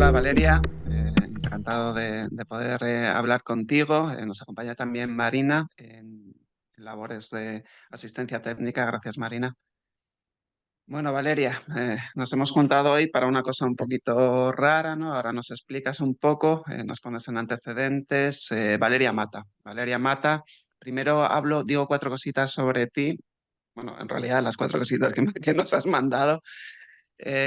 Hola Valeria, encantado de poder hablar contigo. Nos acompaña también Marina en labores de asistencia técnica. Gracias, Marina. Bueno, Valeria, nos hemos juntado hoy para una cosa un poquito rara, ¿no? Ahora nos explicas un poco, nos pones en antecedentes. Valeria Mata. Valeria Mata, primero digo cuatro cositas sobre ti. Bueno, en realidad las cuatro cositas que nos has mandado.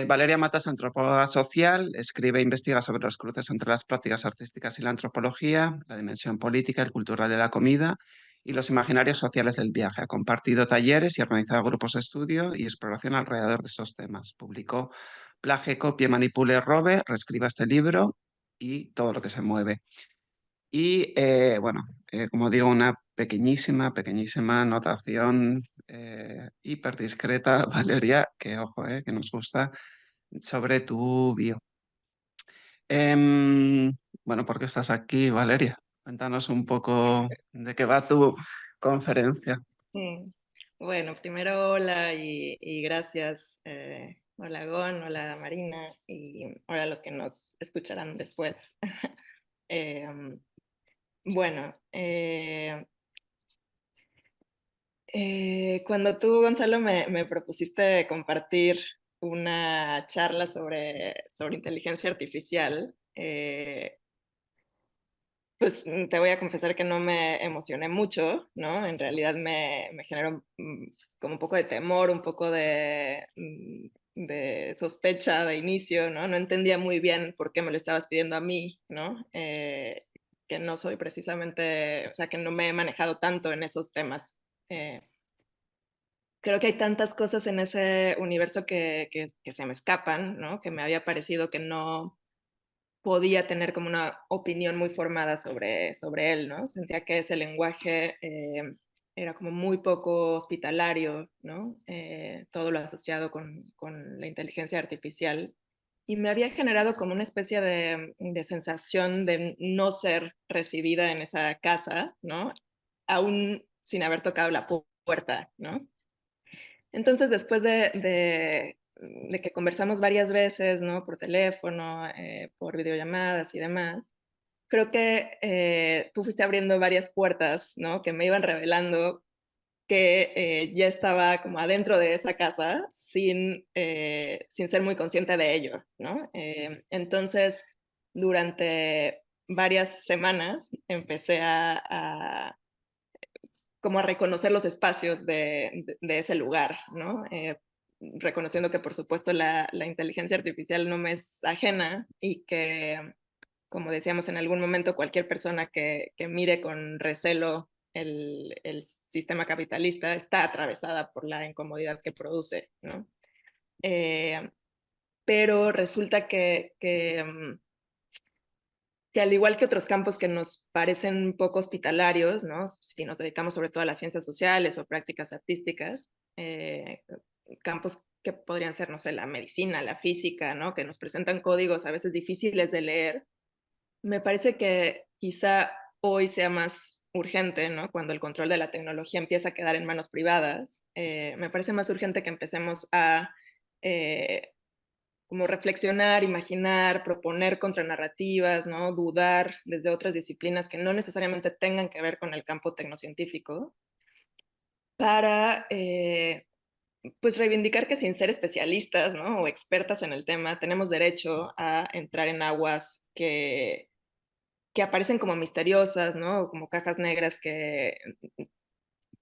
Valeria Mata es antropóloga social, escribe e investiga sobre los cruces entre las prácticas artísticas y la antropología, la dimensión política y cultural de la comida y los imaginarios sociales del viaje. Ha compartido talleres y organizado grupos de estudio y exploración alrededor de estos temas. Publicó Plage, copie, manipule, robe, reescriba este libro y todo lo que se mueve. Y bueno, como digo, una pequeñísima anotación hiper discreta, Valeria, que ojo, que nos gusta sobre tu bio. Em, bueno, ¿por qué estás aquí, Valeria? Cuéntanos un poco de qué va tu conferencia. Mm. Bueno, primero hola y gracias. Hola Gon, hola Marina y hola a los que nos escucharán después. Em, bueno, cuando tú, Gonzalo, me propusiste compartir una charla sobre inteligencia artificial, pues te voy a confesar que no me emocioné mucho, ¿no? En realidad me generó como un poco de temor, un poco de sospecha de inicio, ¿no? No entendía muy bien por qué me lo estabas pidiendo a mí, ¿no? Que no soy precisamente, o sea, que no me he manejado tanto en esos temas. Eh, Creo que hay tantas cosas en ese universo que se me escapan, ¿no? Que me había parecido que no podía tener como una opinión muy formada sobre él, ¿no? Sentía que ese lenguaje era como muy poco hospitalario, ¿no? Todo lo asociado con la inteligencia artificial. Y me había generado como una especie de sensación de no ser recibida en esa casa, ¿no? Aún sin haber tocado la puerta, ¿no? Entonces, después de que conversamos varias veces, ¿no? Por teléfono, por videollamadas y demás, creo que tú fuiste abriendo varias puertas, ¿no? Que me iban revelando que ya estaba como adentro de esa casa sin ser muy consciente de ello, ¿no? Entonces, durante varias semanas empecé como a reconocer los espacios de ese lugar, ¿no? Reconociendo que por supuesto la inteligencia artificial no me es ajena y que, como decíamos en algún momento, cualquier persona que mire con recelo el sistema capitalista está atravesada por la incomodidad que produce, ¿no? Eh, pero resulta que al igual que otros campos que nos parecen poco hospitalarios, ¿no? Si nos dedicamos sobre todo a las ciencias sociales o prácticas artísticas, campos que podrían ser, no sé, la medicina, la física, ¿no? Que nos presentan códigos a veces difíciles de leer, me parece que quizá hoy sea más urgente, ¿no? Cuando el control de la tecnología empieza a quedar en manos privadas, me parece más urgente que empecemos a eh, como reflexionar, imaginar, proponer contranarrativas, ¿no? Dudar desde otras disciplinas que no necesariamente tengan que ver con el campo tecnocientífico, para pues reivindicar que sin ser especialistas, ¿no? O expertas en el tema, tenemos derecho a entrar en aguas que aparecen como misteriosas, ¿no? Como cajas negras que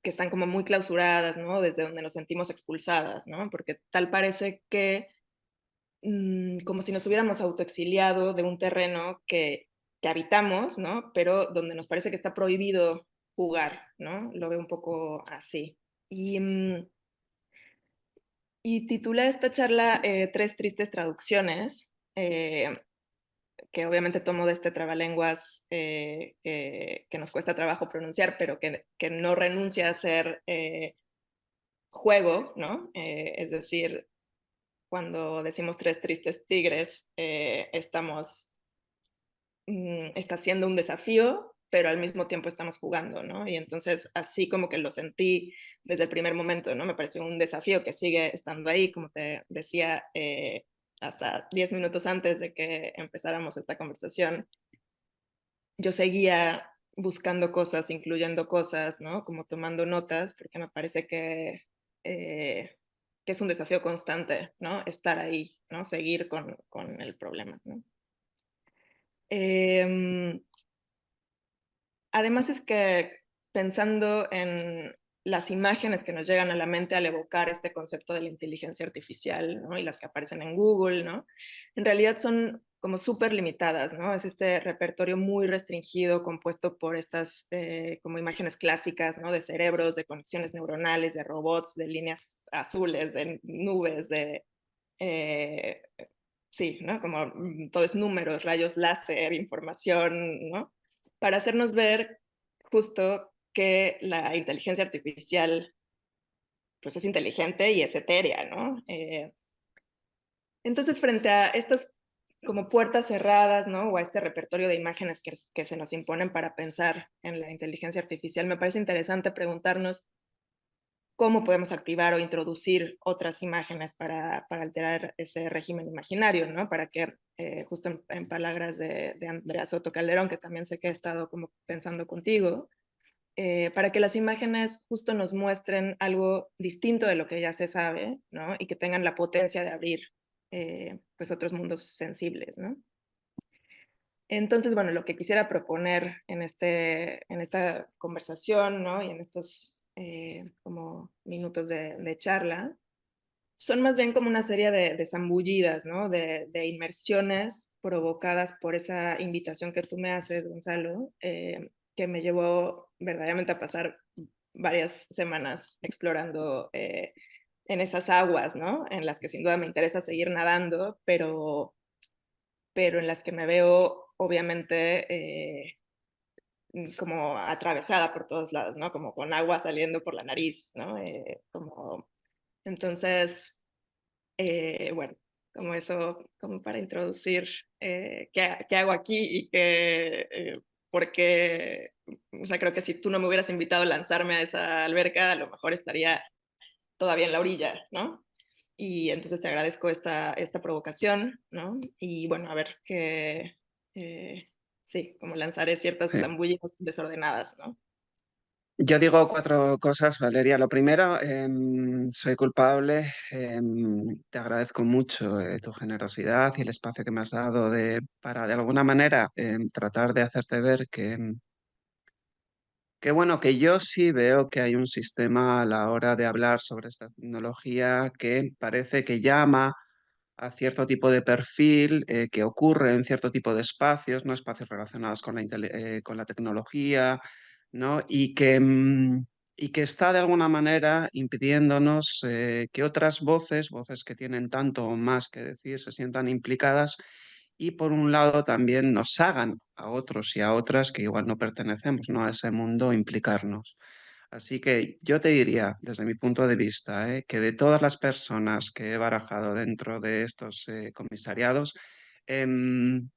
están como muy clausuradas, ¿no? Desde donde nos sentimos expulsadas, ¿no? Porque tal parece que como si nos hubiéramos autoexiliado de un terreno que habitamos, ¿no? Pero donde nos parece que está prohibido jugar, ¿no? Lo veo un poco así. Y titulé esta charla Tres tristes traducciones, que obviamente tomo de este trabalenguas que nos cuesta trabajo pronunciar, pero que no renuncia a ser juego, ¿no? Es decir, cuando decimos tres tristes tigres, está siendo un desafío, pero al mismo tiempo estamos jugando, ¿no? Y entonces así como que lo sentí desde el primer momento, ¿no? Me pareció un desafío que sigue estando ahí, como te decía, hasta 10 minutos antes de que empezáramos esta conversación, yo seguía buscando cosas, incluyendo cosas, ¿no? Como tomando notas, porque me parece que es un desafío constante, ¿no? Estar ahí, ¿no? Seguir con el problema, ¿no? Eh, Además es que pensando en las imágenes que nos llegan a la mente al evocar este concepto de la inteligencia artificial, ¿no? Y las que aparecen en Google, ¿no? En realidad son como súper limitadas, ¿no? Es este repertorio muy restringido compuesto por estas como imágenes clásicas, ¿no? De cerebros, de conexiones neuronales, de robots, de líneas azules, de nubes, de eh, sí, ¿no? Como todo es números, rayos láser, información, ¿no? Para hacernos ver justo que la inteligencia artificial pues es inteligente y es etérea, ¿no? Entonces, frente a estas como puertas cerradas, ¿no? O a este repertorio de imágenes que se nos imponen para pensar en la inteligencia artificial, me parece interesante preguntarnos cómo podemos activar o introducir otras imágenes para alterar ese régimen imaginario, ¿no? Para que, justo en palabras de Andrea Soto Calderón, que también sé que he estado como pensando contigo, para que las imágenes justo nos muestren algo distinto de lo que ya se sabe, ¿no? Y que tengan la potencia de abrir pues otros mundos sensibles, ¿no? Entonces, bueno, lo que quisiera proponer en esta conversación, ¿no? Y en estos como minutos de charla, son más bien como una serie de zambullidas, ¿no? De inmersiones provocadas por esa invitación que tú me haces, Gonzalo, que me llevó verdaderamente a pasar varias semanas explorando en esas aguas, ¿no? En las que sin duda me interesa seguir nadando, pero en las que me veo obviamente como atravesada por todos lados, ¿no? Como con agua saliendo por la nariz, ¿no? Entonces, bueno, como eso, como para introducir qué hago aquí y por qué, o sea, creo que si tú no me hubieras invitado a lanzarme a esa alberca, a lo mejor estaría todavía en la orilla, ¿no? Y entonces te agradezco esta provocación, ¿no? Y bueno, a ver qué, sí, como lanzaré ciertas Sí. zambullidas desordenadas, ¿no? Yo digo cuatro cosas, Valeria. Lo primero, soy culpable. Te agradezco mucho tu generosidad y el espacio que me has dado para, de alguna manera, tratar de hacerte ver que, bueno, que yo sí veo que hay un sistema a la hora de hablar sobre esta tecnología que parece que llama a cierto tipo de perfil que ocurre en cierto tipo de espacios, ¿no? Espacios relacionados con con la tecnología, ¿no? Y que está de alguna manera impidiéndonos que otras voces, voces que tienen tanto o más que decir, se sientan implicadas y por un lado también nos hagan a otros y a otras que igual no pertenecemos, ¿no? A ese mundo implicarnos. Así que yo te diría, desde mi punto de vista, que de todas las personas que he barajado dentro de estos comisariados, em,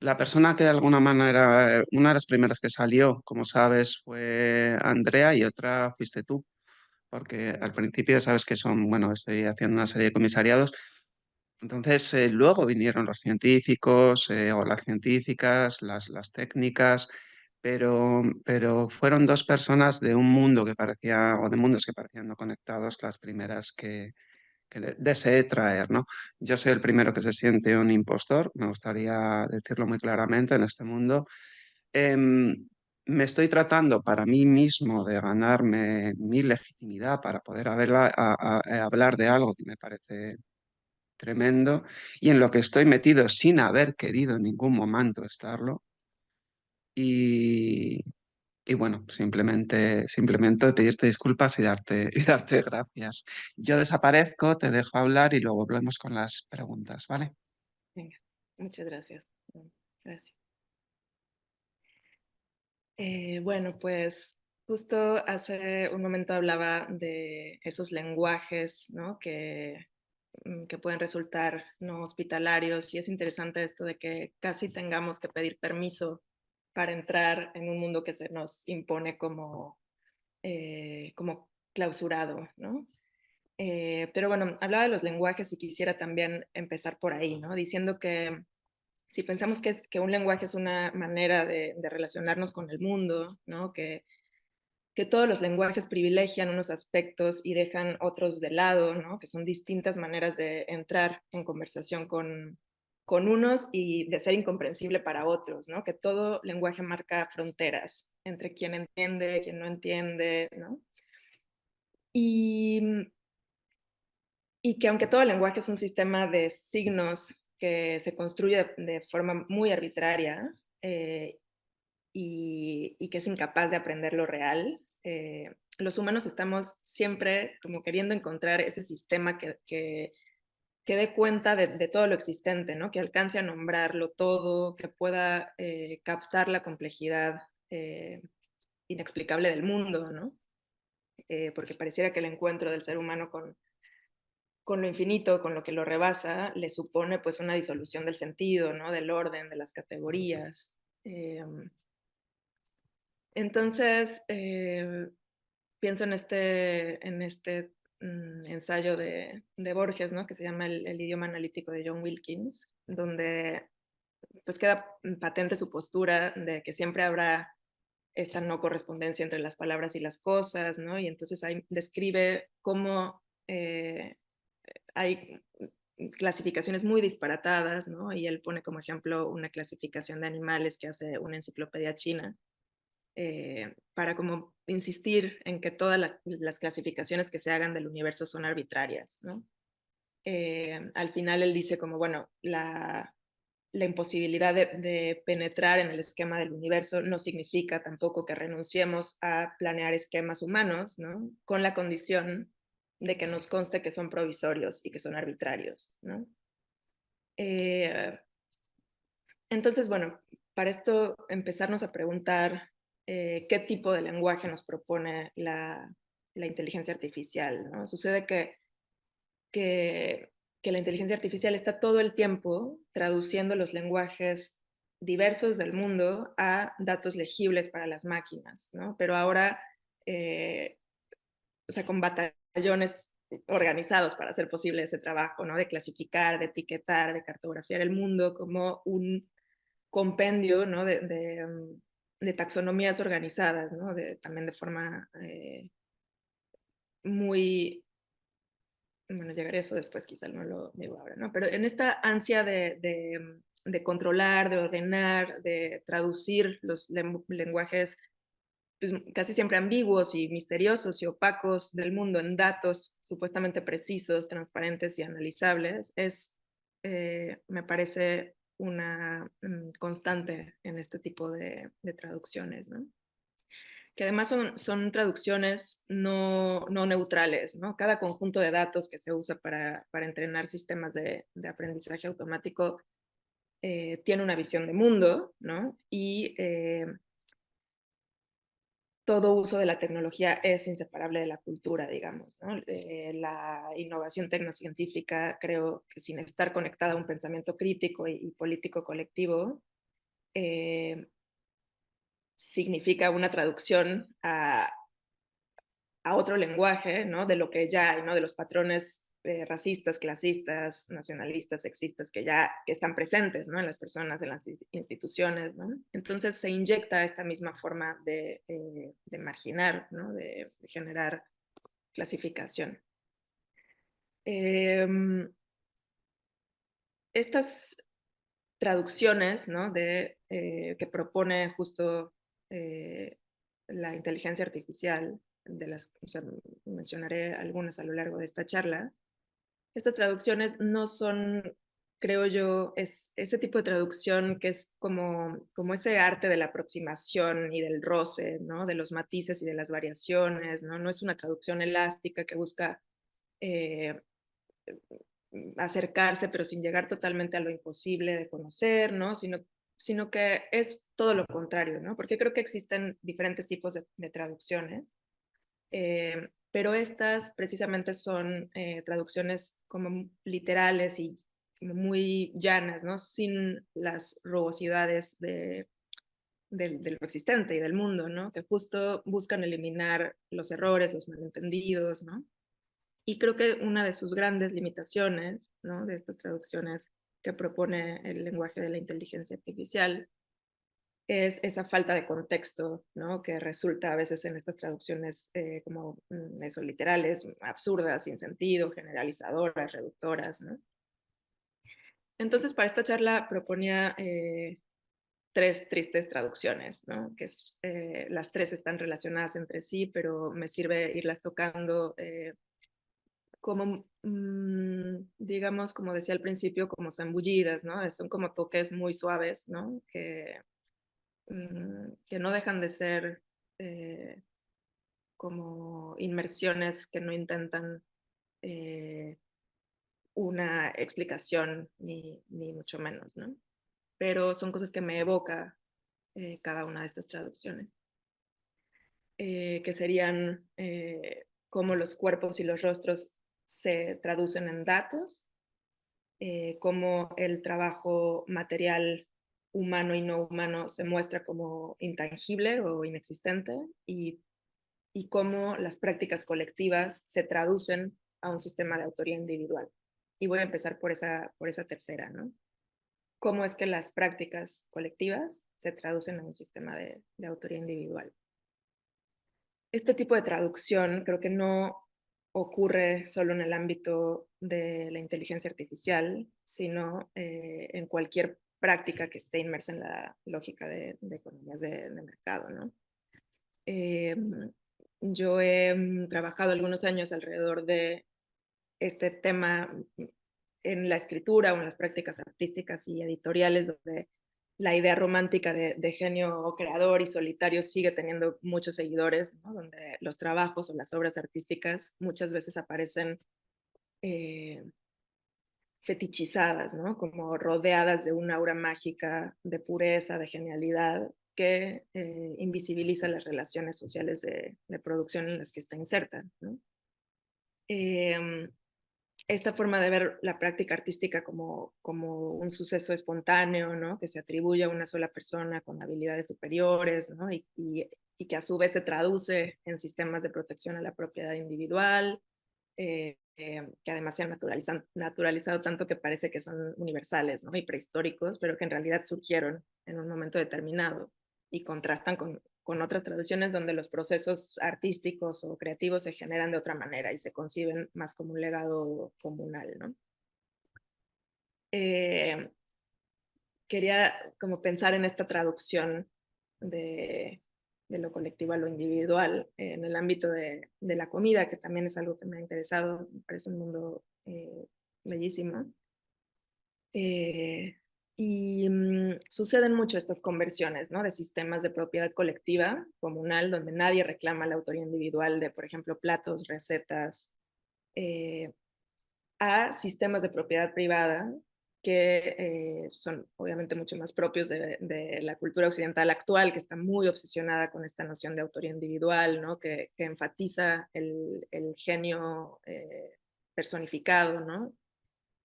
la persona que de alguna manera, una de las primeras que salió, como sabes, fue Andrea y otra fuiste tú, porque al principio sabes que son, bueno, estoy haciendo una serie de comisariados. Entonces, luego vinieron los científicos o las científicas, las técnicas, pero fueron dos personas de un mundo que parecía, o de mundos que parecían no conectados, las primeras que deseé traer, ¿no? Yo soy el primero que se siente un impostor, me gustaría decirlo muy claramente en este mundo. Em, Me estoy tratando para mí mismo de ganarme mi legitimidad para poder hablar de algo que me parece tremendo y en lo que estoy metido sin haber querido en ningún momento estarlo. Y, y bueno, simplemente pedirte disculpas y y darte gracias. Yo desaparezco, te dejo hablar y luego volvemos con las preguntas, ¿vale? Venga, muchas gracias. Gracias. Bueno, pues justo hace un momento hablaba de esos lenguajes, ¿no? Que pueden resultar no hospitalarios y es interesante esto de que casi tengamos que pedir permiso para entrar en un mundo que se nos impone como clausurado, ¿no? Pero bueno, hablaba de los lenguajes y quisiera también empezar por ahí, ¿no? Diciendo que si pensamos que un lenguaje es una manera de relacionarnos con el mundo, ¿no? Que todos los lenguajes privilegian unos aspectos y dejan otros de lado, ¿no? Que son distintas maneras de entrar en conversación con unos y de ser incomprensible para otros, ¿no? Que todo lenguaje marca fronteras entre quien entiende, quien no entiende, ¿no? Y, y que aunque todo lenguaje es un sistema de signos que se construye de forma muy arbitraria, eh, y que es incapaz de aprender lo real, los humanos estamos siempre como queriendo encontrar ese sistema que dé cuenta de todo lo existente, ¿no? Que alcance a nombrarlo todo, que pueda captar la complejidad inexplicable del mundo, ¿no? Porque pareciera que el encuentro del ser humano con lo infinito, con lo que lo rebasa, le supone pues una disolución del sentido, ¿no? Del orden, de las categorías. Eh, entonces, pienso en este ensayo de Borges, ¿no? Que se llama el idioma analítico de John Wilkins, donde pues queda patente su postura de que siempre habrá esta no correspondencia entre las palabras y las cosas, ¿no? Y entonces ahí describe cómo hay clasificaciones muy disparatadas, ¿no? Y él pone como ejemplo una clasificación de animales que hace una enciclopedia china, para como insistir en que todas las clasificaciones que se hagan del universo son arbitrarias, ¿no? Al final él dice como, bueno, la imposibilidad de penetrar en el esquema del universo no significa tampoco que renunciemos a planear esquemas humanos, ¿no? Con la condición de que nos conste que son provisorios y que son arbitrarios, ¿no? Eh, entonces, bueno, para esto empezarnos a preguntar qué tipo de lenguaje nos propone la inteligencia artificial, ¿no? Sucede que, que la inteligencia artificial está todo el tiempo traduciendo los lenguajes diversos del mundo a datos legibles para las máquinas, ¿no? Pero ahora, eh, o sea, con batallones organizados para hacer posible ese trabajo, ¿no? De clasificar, de etiquetar, de cartografiar el mundo como un compendio, ¿no? De taxonomías organizadas, ¿no? También de forma muy, bueno, llegaré a eso después, quizá no lo digo ahora, ¿no? Pero en esta ansia de controlar, de ordenar, de traducir los lenguajes pues, casi siempre ambiguos y misteriosos y opacos del mundo en datos supuestamente precisos, transparentes y analizables, me parece una constante en este tipo de traducciones, ¿no? Que además son traducciones no neutrales, ¿no? Cada conjunto de datos que se usa para entrenar sistemas de aprendizaje automático tiene una visión de mundo, ¿no? Y todo uso de la tecnología es inseparable de la cultura, digamos, ¿no? La innovación tecnocientífica, creo que sin estar conectada a un pensamiento crítico y político colectivo, eh, significa una traducción a otro lenguaje, ¿no? De lo que ya hay, ¿no? De los patrones racistas, clasistas, nacionalistas, sexistas que están presentes, ¿no? En las personas, en las instituciones, ¿no? Entonces se inyecta esta misma forma de marginar, ¿no? De generar clasificación. Eh, estas traducciones, ¿no? Que propone justo eh, la inteligencia artificial, o sea, mencionaré algunas a lo largo de esta charla. Estas traducciones no son, creo yo, es ese tipo de traducción que es como ese arte de la aproximación y del roce, ¿no? De los matices y de las variaciones, ¿no? No es una traducción elástica que busca eh, acercarse, pero sin llegar totalmente a lo imposible de conocer, ¿no? Sino que es todo lo contrario, ¿no? Porque creo que existen diferentes tipos de traducciones, pero estas precisamente son traducciones como literales y muy llanas, ¿no? Sin las rugosidades de lo existente y del mundo, ¿no? Que justo buscan eliminar los errores, los malentendidos, ¿no? Y creo que una de sus grandes limitaciones, ¿no?, de estas traducciones que propone el lenguaje de la inteligencia artificial es esa falta de contexto, ¿no?, que resulta a veces en estas traducciones como eso, literales, absurdas, sin sentido, generalizadoras, reductoras, ¿no? Entonces, para esta charla proponía tres tristes traducciones, ¿no? Que las tres están relacionadas entre sí, pero me sirve irlas tocando como, digamos, como decía al principio, como zambullidas, ¿no? Son como toques muy suaves, ¿no? Que no dejan de ser eh, como inmersiones que no intentan eh, una explicación, ni mucho menos, ¿no? Pero son cosas que me evoca cada una de estas traducciones, que serían cómo los cuerpos y los rostros se traducen en datos, cómo el trabajo material humano y no humano se muestra como intangible o inexistente y cómo las prácticas colectivas se traducen a un sistema de autoría individual. Y voy a empezar por esa tercera, ¿no? Cómo es que las prácticas colectivas se traducen a un sistema de autoría individual. Este tipo de traducción creo que no ocurre solo en el ámbito de la inteligencia artificial, sino en cualquier práctica que esté inmersa en la lógica de economías de mercado, ¿no? Eh, yo he trabajado algunos años alrededor de este tema en la escritura o en las prácticas artísticas y editoriales, donde la idea romántica de genio creador y solitario sigue teniendo muchos seguidores, ¿no? Donde los trabajos o las obras artísticas muchas veces aparecen eh, fetichizadas, ¿no? Como rodeadas de una aura mágica de pureza, de genialidad, que invisibiliza las relaciones sociales de producción en las que está inserta, ¿no? Eh, esta forma de ver la práctica artística como un suceso espontáneo, ¿no? Que se atribuye a una sola persona con habilidades superiores, ¿no? Y que a su vez se traduce en sistemas de protección a la propiedad individual, que además se han naturalizado tanto que parece que son universales, ¿no? Y prehistóricos, pero que en realidad surgieron en un momento determinado y contrastan con otras traducciones donde los procesos artísticos o creativos se generan de otra manera y se conciben más como un legado comunal, ¿no? Eh, Quería como pensar en esta traducción de lo colectivo a lo individual en el ámbito de la comida, que también es algo que me ha interesado, me parece un mundo bellísimo. Eh, Suceden mucho estas conversiones, ¿no? De sistemas de propiedad colectiva, comunal, donde nadie reclama la autoría individual de, por ejemplo, platos, recetas, eh, a sistemas de propiedad privada que son obviamente mucho más propios de la cultura occidental actual, que está muy obsesionada con esta noción de autoría individual, ¿no? Que enfatiza el genio personificado, ¿no?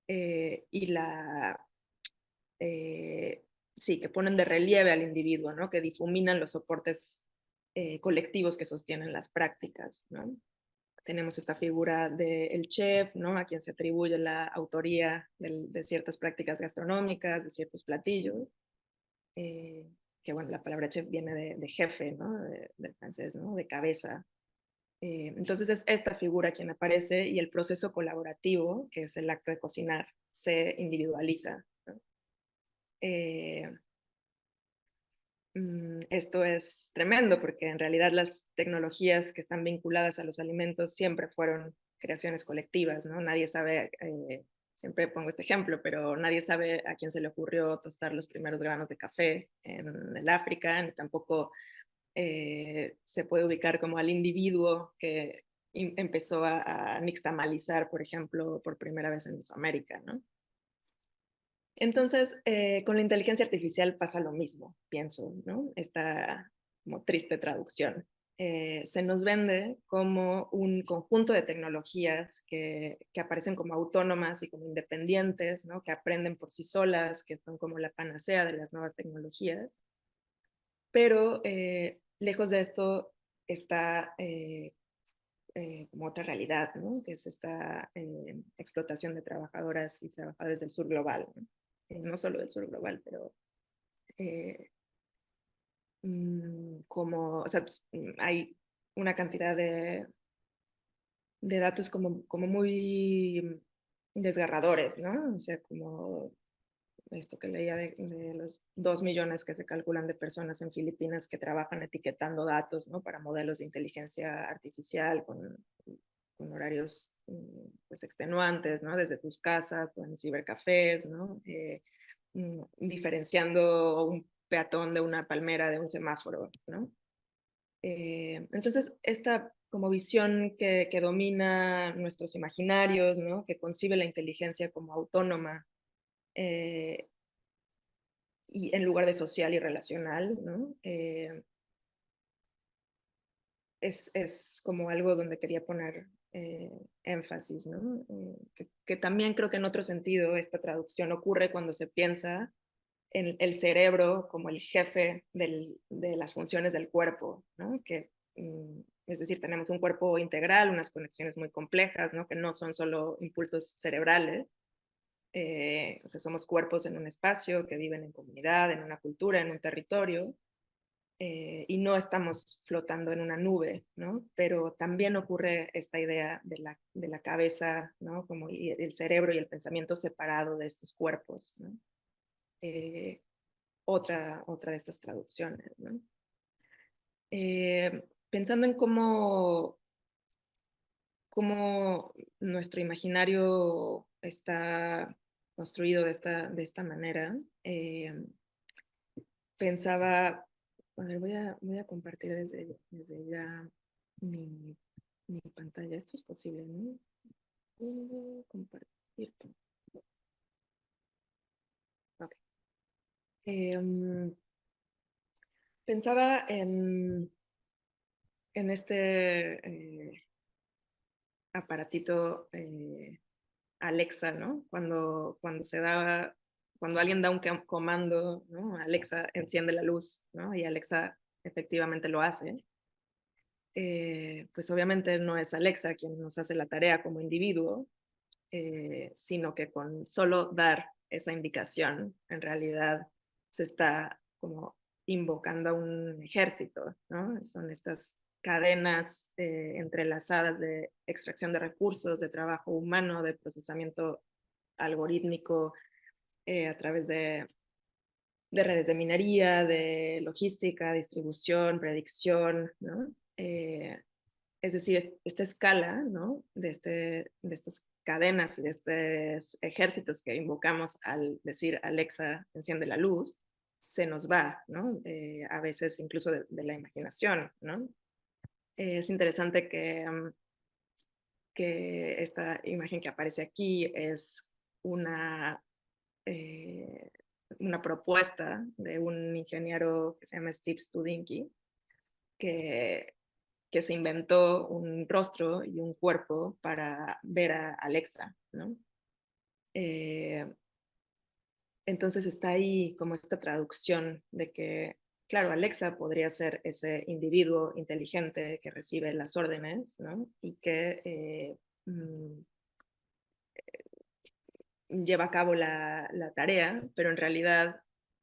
Y eh, sí, que ponen de relieve al individuo, ¿no? Que difuminan los soportes colectivos que sostienen las prácticas, ¿no? Tenemos esta figura del chef, ¿no? A quien se atribuye la autoría de ciertas prácticas gastronómicas, de ciertos platillos, eh, que bueno, la palabra chef viene de jefe, ¿no? Del francés, ¿no? De cabeza. Entonces es esta figura quien aparece y el proceso colaborativo, que es el acto de cocinar, se individualiza, ¿no? Eh, Esto es tremendo porque en realidad las tecnologías que están vinculadas a los alimentos siempre fueron creaciones colectivas, ¿no? Nadie sabe, siempre pongo este ejemplo, pero nadie sabe a quién se le ocurrió tostar los primeros granos de café en el África, ni tampoco se puede ubicar como al individuo que empezó a nixtamalizar, por ejemplo, por primera vez en Mesoamérica, ¿no? Entonces, con la inteligencia artificial pasa lo mismo, pienso, ¿no? Esta como triste traducción. Se nos vende como un conjunto de tecnologías que aparecen como autónomas y como independientes, ¿no? Que aprenden por sí solas, que son como la panacea de las nuevas tecnologías. Pero lejos de esto está como otra realidad, ¿no? Que es esta explotación de trabajadoras y trabajadores del sur global, ¿no? No solo del sur global, pero eh, como, o sea, pues, hay una cantidad de datos como muy desgarradores, ¿no? O sea, como esto que leía de los 2 millones que se calculan de personas en Filipinas que trabajan etiquetando datos, ¿no? Para modelos de inteligencia artificial con horarios pues extenuantes, ¿no? Desde tus casas, con cibercafés, ¿no? Diferenciando un peatón de una palmera de un semáforo, ¿no? Entonces, esta como visión que domina nuestros imaginarios, ¿no? Que concibe la inteligencia como autónoma eh, y en lugar de social y relacional, ¿no? Es como algo donde quería poner énfasis, ¿no? Que también creo que en otro sentido esta traducción ocurre cuando se piensa en el cerebro como el jefe de las funciones del cuerpo, ¿no? Que, es decir, tenemos un cuerpo integral, unas conexiones muy complejas, ¿no? Que no son solo impulsos cerebrales, o sea, somos cuerpos en un espacio que viven en comunidad, en una cultura, en un territorio, y no estamos flotando en una nube, ¿no? Pero también ocurre esta idea de la cabeza, ¿no? Como el cerebro y el pensamiento separado de estos cuerpos, ¿no? Eh, otra de estas traducciones, ¿no? Pensando en cómo nuestro imaginario está construido de esta manera, pensaba, a ver, voy a compartir desde ya mi, mi pantalla. Esto es posible, ¿no? Compartir. Ok. Pensaba en este aparatito Alexa, ¿no? Cuando alguien da un comando, ¿no? Alexa enciende la luz, ¿no? Y Alexa efectivamente lo hace. Pues obviamente no es Alexa quien nos hace la tarea como individuo, sino que con solo dar esa indicación, en realidad se está como invocando a un ejército, ¿no? Son estas cadenas entrelazadas de extracción de recursos, de trabajo humano, de procesamiento algorítmico a través de redes de minería, de logística, distribución, predicción, ¿no? Es decir, esta escala, ¿no? De estas cadenas y de estos ejércitos que invocamos al decir Alexa, enciende la luz, se nos va, ¿no? A veces incluso de la imaginación, ¿no? Es interesante que esta imagen que aparece aquí es una, eh, una propuesta de un ingeniero que se llama Steve Studinki, que que se inventó un rostro y un cuerpo para ver a Alexa, ¿no? Eh, entonces está ahí como esta traducción de que, claro, Alexa podría ser ese individuo inteligente que recibe las órdenes, ¿no? Y que lleva a cabo la tarea, pero en realidad,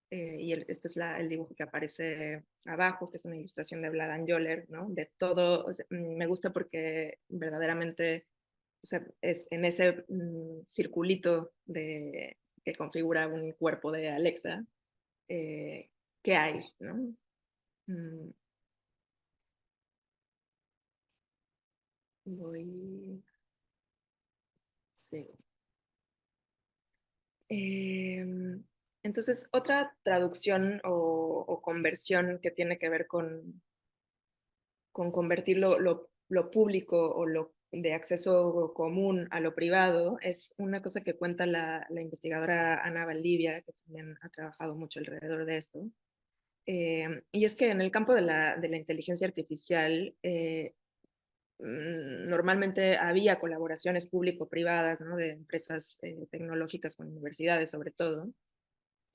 este es el dibujo que aparece abajo, que es una ilustración de Vladan Anjoler, ¿no? De todo, o sea, me gusta porque verdaderamente, o sea, es en ese circulito que configura un cuerpo de Alexa, eh, ¿qué hay, no? Mm, voy, sí. Entonces, otra traducción o conversión que tiene que ver con convertir lo público o lo de acceso común a lo privado es una cosa que cuenta la investigadora Ana Valdivia, que también ha trabajado mucho alrededor de esto. Y es que en el campo de la inteligencia artificial, normalmente había colaboraciones público-privadas, ¿no? De empresas tecnológicas con universidades sobre todo,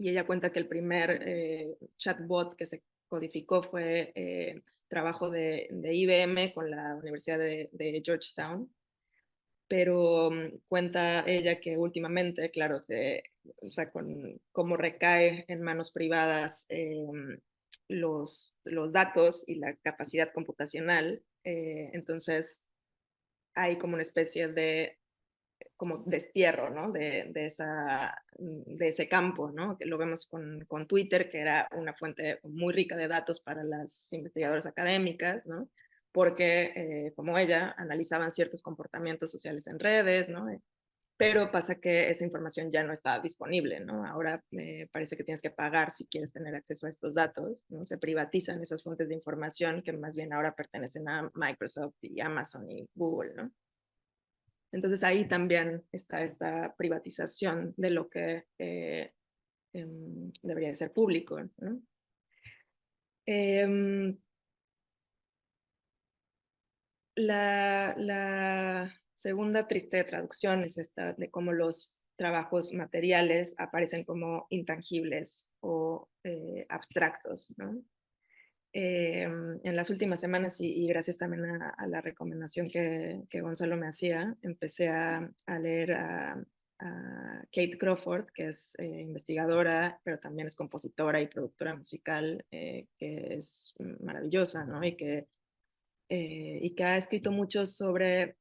y ella cuenta que el primer chatbot que se codificó fue trabajo de IBM con la Universidad de Georgetown, pero cuenta ella que últimamente, claro, o sea, con cómo recae en manos privadas los datos y la capacidad computacional, entonces hay como una especie de como destierro, ¿no? De ese campo, ¿no? Que lo vemos con Twitter, que era una fuente muy rica de datos para las investigadoras académicas, ¿no? Porque, como ella, analizaban ciertos comportamientos sociales en redes, ¿no? Pero pasa que esa información ya no está disponible, ¿no? Ahora parece que tienes que pagar si quieres tener acceso a estos datos, ¿no? Se privatizan esas fuentes de información que más bien ahora pertenecen a Microsoft y Amazon y Google, ¿no? Entonces ahí también está esta privatización de lo que debería de ser público, ¿no? Eh, la segunda triste traducción es esta de cómo los trabajos materiales aparecen como intangibles o abstractos, ¿no? En las últimas semanas y gracias también a la recomendación que Gonzalo me hacía, empecé a leer a Kate Crawford, que es investigadora, pero también es compositora y productora musical, que es maravillosa, ¿no? Y que ha escrito mucho sobre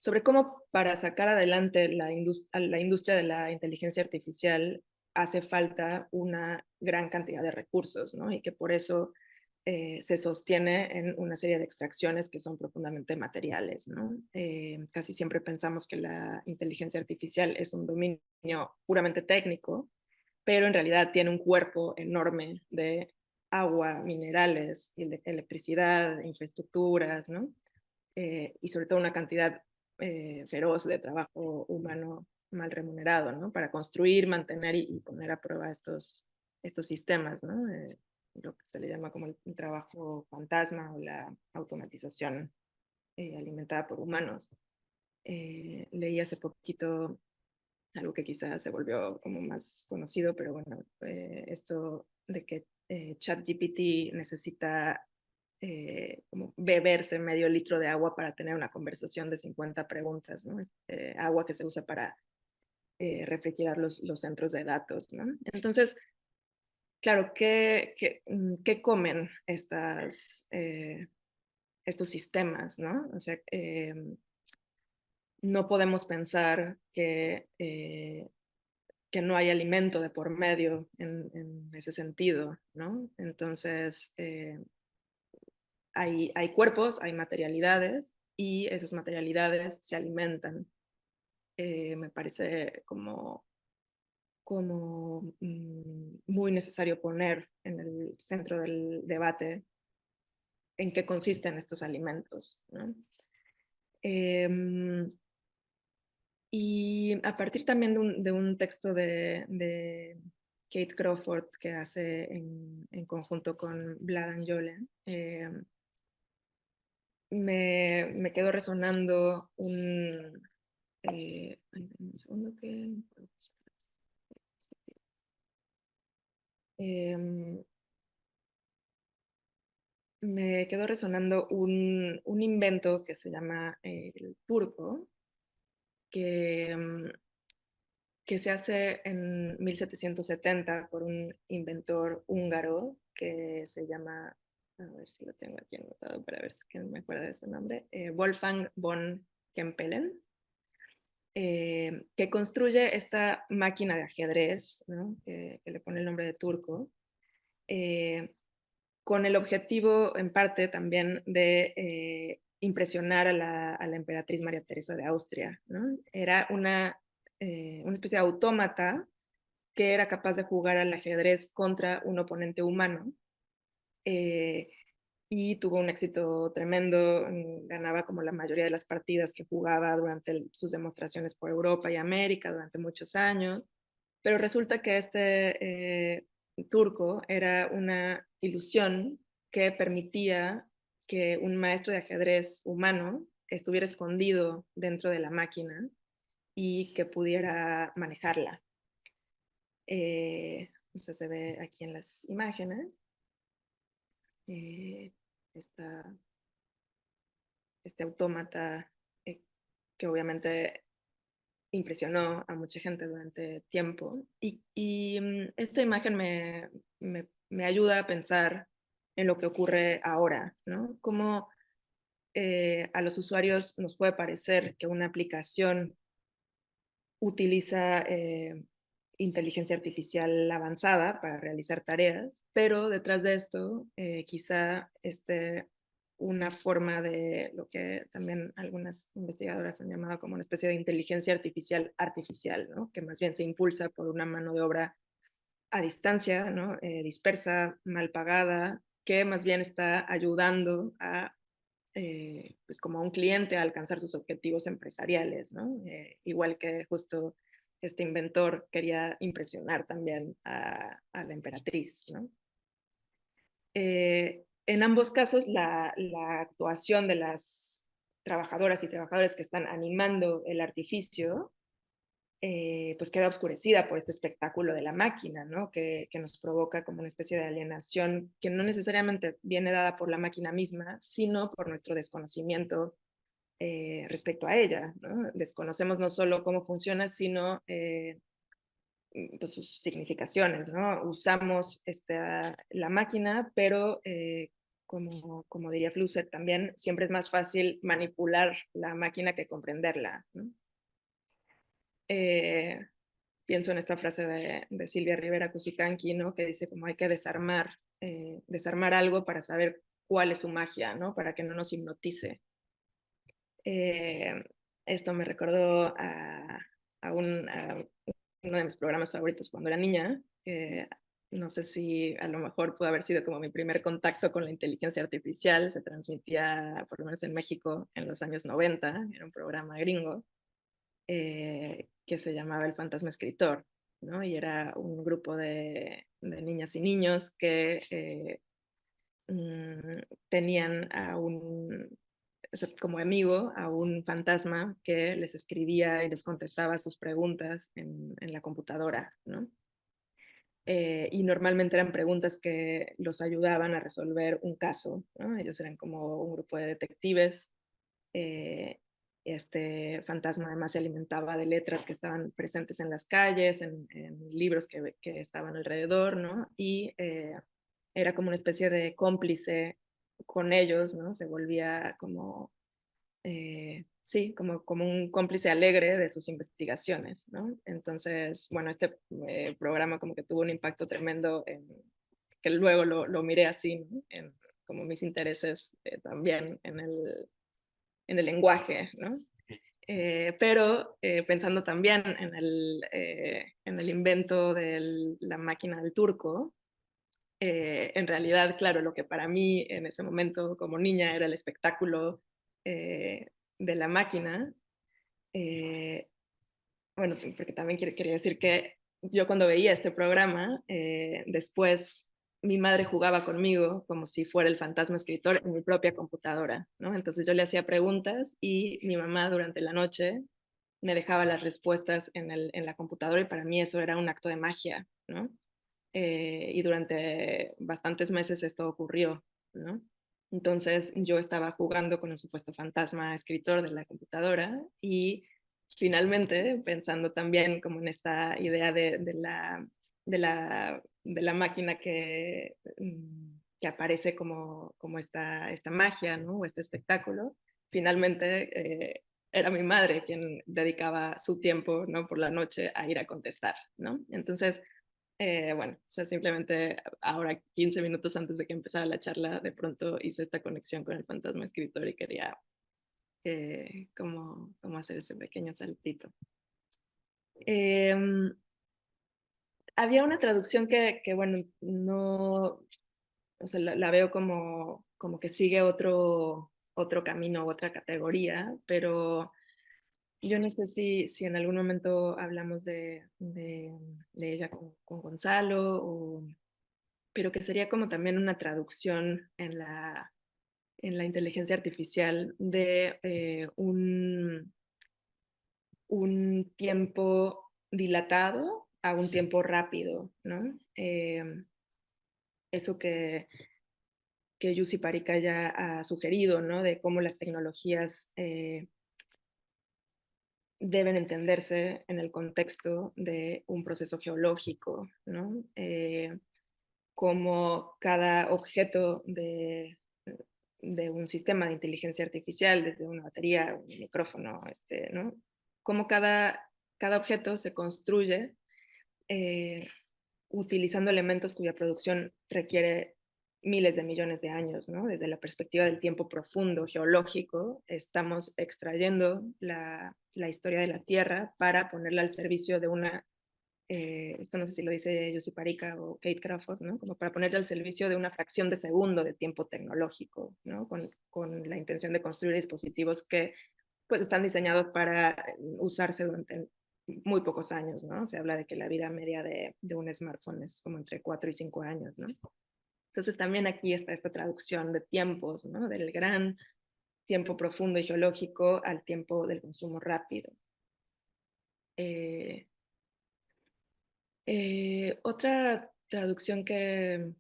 sobre cómo para sacar adelante la industria de la inteligencia artificial hace falta una gran cantidad de recursos, ¿no? Y que por eso se sostiene en una serie de extracciones que son profundamente materiales, ¿no? Casi siempre pensamos que la inteligencia artificial es un dominio puramente técnico, pero en realidad tiene un cuerpo enorme de agua, minerales, electricidad, infraestructuras, ¿no? Y sobre todo una cantidad feroz de trabajo humano mal remunerado, ¿no? Para construir, mantener y poner a prueba estos sistemas, ¿no? Lo que se le llama como el trabajo fantasma o la automatización alimentada por humanos. Leí hace poquito algo que quizás se volvió como más conocido, pero bueno, esto de que ChatGPT necesita como beberse medio litro de agua para tener una conversación de 50 preguntas, ¿no? Agua que se usa para refrigerar los centros de datos, ¿no? Entonces, claro, ¿qué comen estos sistemas, ¿no? O sea, no podemos pensar que no hay alimento de por medio en ese sentido, ¿no? Entonces, hay cuerpos, hay materialidades y esas materialidades se alimentan. Me parece como muy necesario poner en el centro del debate en qué consisten estos alimentos, ¿no? Eh, y a partir también de un texto de Kate Crawford que hace en conjunto con Vlad Anjolen, me quedó resonando un segundo que... Eh, me quedó resonando un invento que se llama el turco, que, que se hace en 1770 por un inventor húngaro que se llama, a ver si lo tengo aquí anotado para ver si me acuerdo de su nombre, Wolfgang von Kempelen, que construye esta máquina de ajedrez, ¿no? Que le pone el nombre de turco, eh, con el objetivo en parte también de impresionar a la emperatriz María Teresa de Austria, ¿no? Era una especie de autómata que era capaz de jugar al ajedrez contra un oponente humano, eh, y tuvo un éxito tremendo, ganaba como la mayoría de las partidas que jugaba durante sus demostraciones por Europa y América durante muchos años, pero resulta que turco era una ilusión que permitía que un maestro de ajedrez humano estuviera escondido dentro de la máquina y que pudiera manejarla. O sea, se ve aquí en las imágenes. eh, esta, este autómata que obviamente impresionó a mucha gente durante tiempo. Esta imagen me ayuda a pensar en lo que ocurre ahora, ¿no? Cómo a los usuarios nos puede parecer que una aplicación utiliza inteligencia artificial avanzada para realizar tareas, pero detrás de esto quizá una forma de lo que también algunas investigadoras han llamado como una especie de inteligencia artificial artificial, ¿no? Que más bien se impulsa por una mano de obra a distancia, ¿no? Dispersa, mal pagada, que más bien está ayudando a pues como a un cliente a alcanzar sus objetivos empresariales, ¿no? Igual que justo este inventor quería impresionar también a la emperatriz, ¿no? En ambos casos, la actuación de las trabajadoras y trabajadores que están animando el artificio pues queda oscurecida por este espectáculo de la máquina, ¿no? Que nos provoca como una especie de alienación que no necesariamente viene dada por la máquina misma, sino por nuestro desconocimiento respecto a ella, ¿no? Desconocemos no solo cómo funciona, sino pues sus significaciones, ¿no? Usamos la máquina, pero como diría Flusser también, siempre es más fácil manipular la máquina que comprenderla, ¿no? Eh, Pienso en esta frase de Silvia Rivera Cusicanqui, ¿no? Que dice como hay que desarmar algo para saber cuál es su magia, ¿no? Para que no nos hipnotice. Eh, Esto me recordó a uno de mis programas favoritos cuando era niña, que no sé si a lo mejor pudo haber sido como mi primer contacto con la inteligencia artificial, se transmitía por lo menos en México en los años 90, era un programa gringo, que se llamaba El Fantasma Escritor, ¿no? Y era un grupo de niñas y niños que tenían o sea, como amigo a un fantasma que les escribía y les contestaba sus preguntas en la computadora, ¿no? Y normalmente eran preguntas que los ayudaban a resolver un caso, ¿no? Ellos eran como un grupo de detectives. eh, este fantasma además se alimentaba de letras que estaban presentes en las calles, en libros que estaban alrededor, ¿no? Y era como una especie de cómplice con ellos, ¿no? Se volvía como sí, como un cómplice alegre de sus investigaciones, ¿no? Entonces, bueno, este programa como que tuvo un impacto tremendo que luego lo miré así, ¿no? En como mis intereses también en el lenguaje, ¿no? Pero pensando también en el invento de la máquina del turco, en realidad, claro, lo que para mí en ese momento como niña era el espectáculo de la máquina, eh, bueno, porque también quería decir que yo cuando veía este programa, después mi madre jugaba conmigo como si fuera el fantasma escritor en mi propia computadora, ¿no? Entonces yo le hacía preguntas y mi mamá durante la noche me dejaba las respuestas en la computadora y para mí eso era un acto de magia, ¿no? Y durante bastantes meses esto ocurrió, ¿no? Entonces yo estaba jugando con un supuesto fantasma escritor de la computadora y finalmente pensando también como en esta idea de la máquina que aparece como esta magia, ¿no? O este espectáculo, finalmente era mi madre quien dedicaba su tiempo, ¿no? Por la noche a ir a contestar, ¿no? Entonces, bueno, o sea, simplemente ahora 15 minutos antes de que empezara la charla, de pronto hice esta conexión con el fantasma escritor y quería como hacer ese pequeño saltito. Eh, Había una traducción bueno, no, o sea, la veo como que sigue otro camino, otra categoría, pero yo no sé si en algún momento hablamos de ella con Gonzalo pero que sería como también una traducción en la inteligencia artificial de un tiempo dilatado a un tiempo rápido, ¿no? Eso que Jussi Parika ya ha sugerido, ¿no? De cómo las tecnologías deben entenderse en el contexto de un proceso geológico, ¿no? Como cada objeto de un sistema de inteligencia artificial, desde una batería, un micrófono, ¿no? Como cada objeto se construye eh, utilizando elementos cuya producción requiere miles de millones de años, ¿no? Desde la perspectiva del tiempo profundo, geológico, estamos extrayendo la historia de la Tierra para ponerla al servicio de una, esto no sé si lo dice Jussi Parika o Kate Crawford, ¿no? Como para ponerla al servicio de una fracción de segundo de tiempo tecnológico, ¿no? Con la intención de construir dispositivos que pues están diseñados para usarse durante muy pocos años, ¿no? Se habla de que la vida media de un smartphone es como entre 4 y 5 años, ¿no? Entonces también aquí está esta traducción de tiempos, ¿no? Del gran tiempo profundo y geológico al tiempo del consumo rápido. Eh, Otra traducción que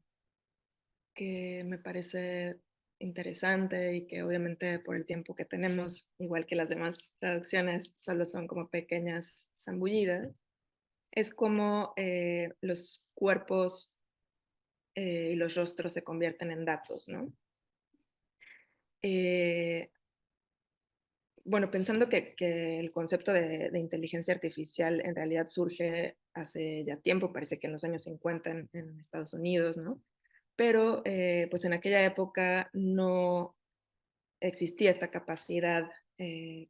me parece interesante y que obviamente por el tiempo que tenemos, igual que las demás traducciones, solo son como pequeñas zambullidas, es como los cuerpos y los rostros se convierten en datos, ¿no? Eh, bueno, pensando que el concepto de inteligencia artificial en realidad surge hace ya tiempo, parece que en los años 50 en Estados Unidos, ¿no? Pero pues en aquella época no existía esta capacidad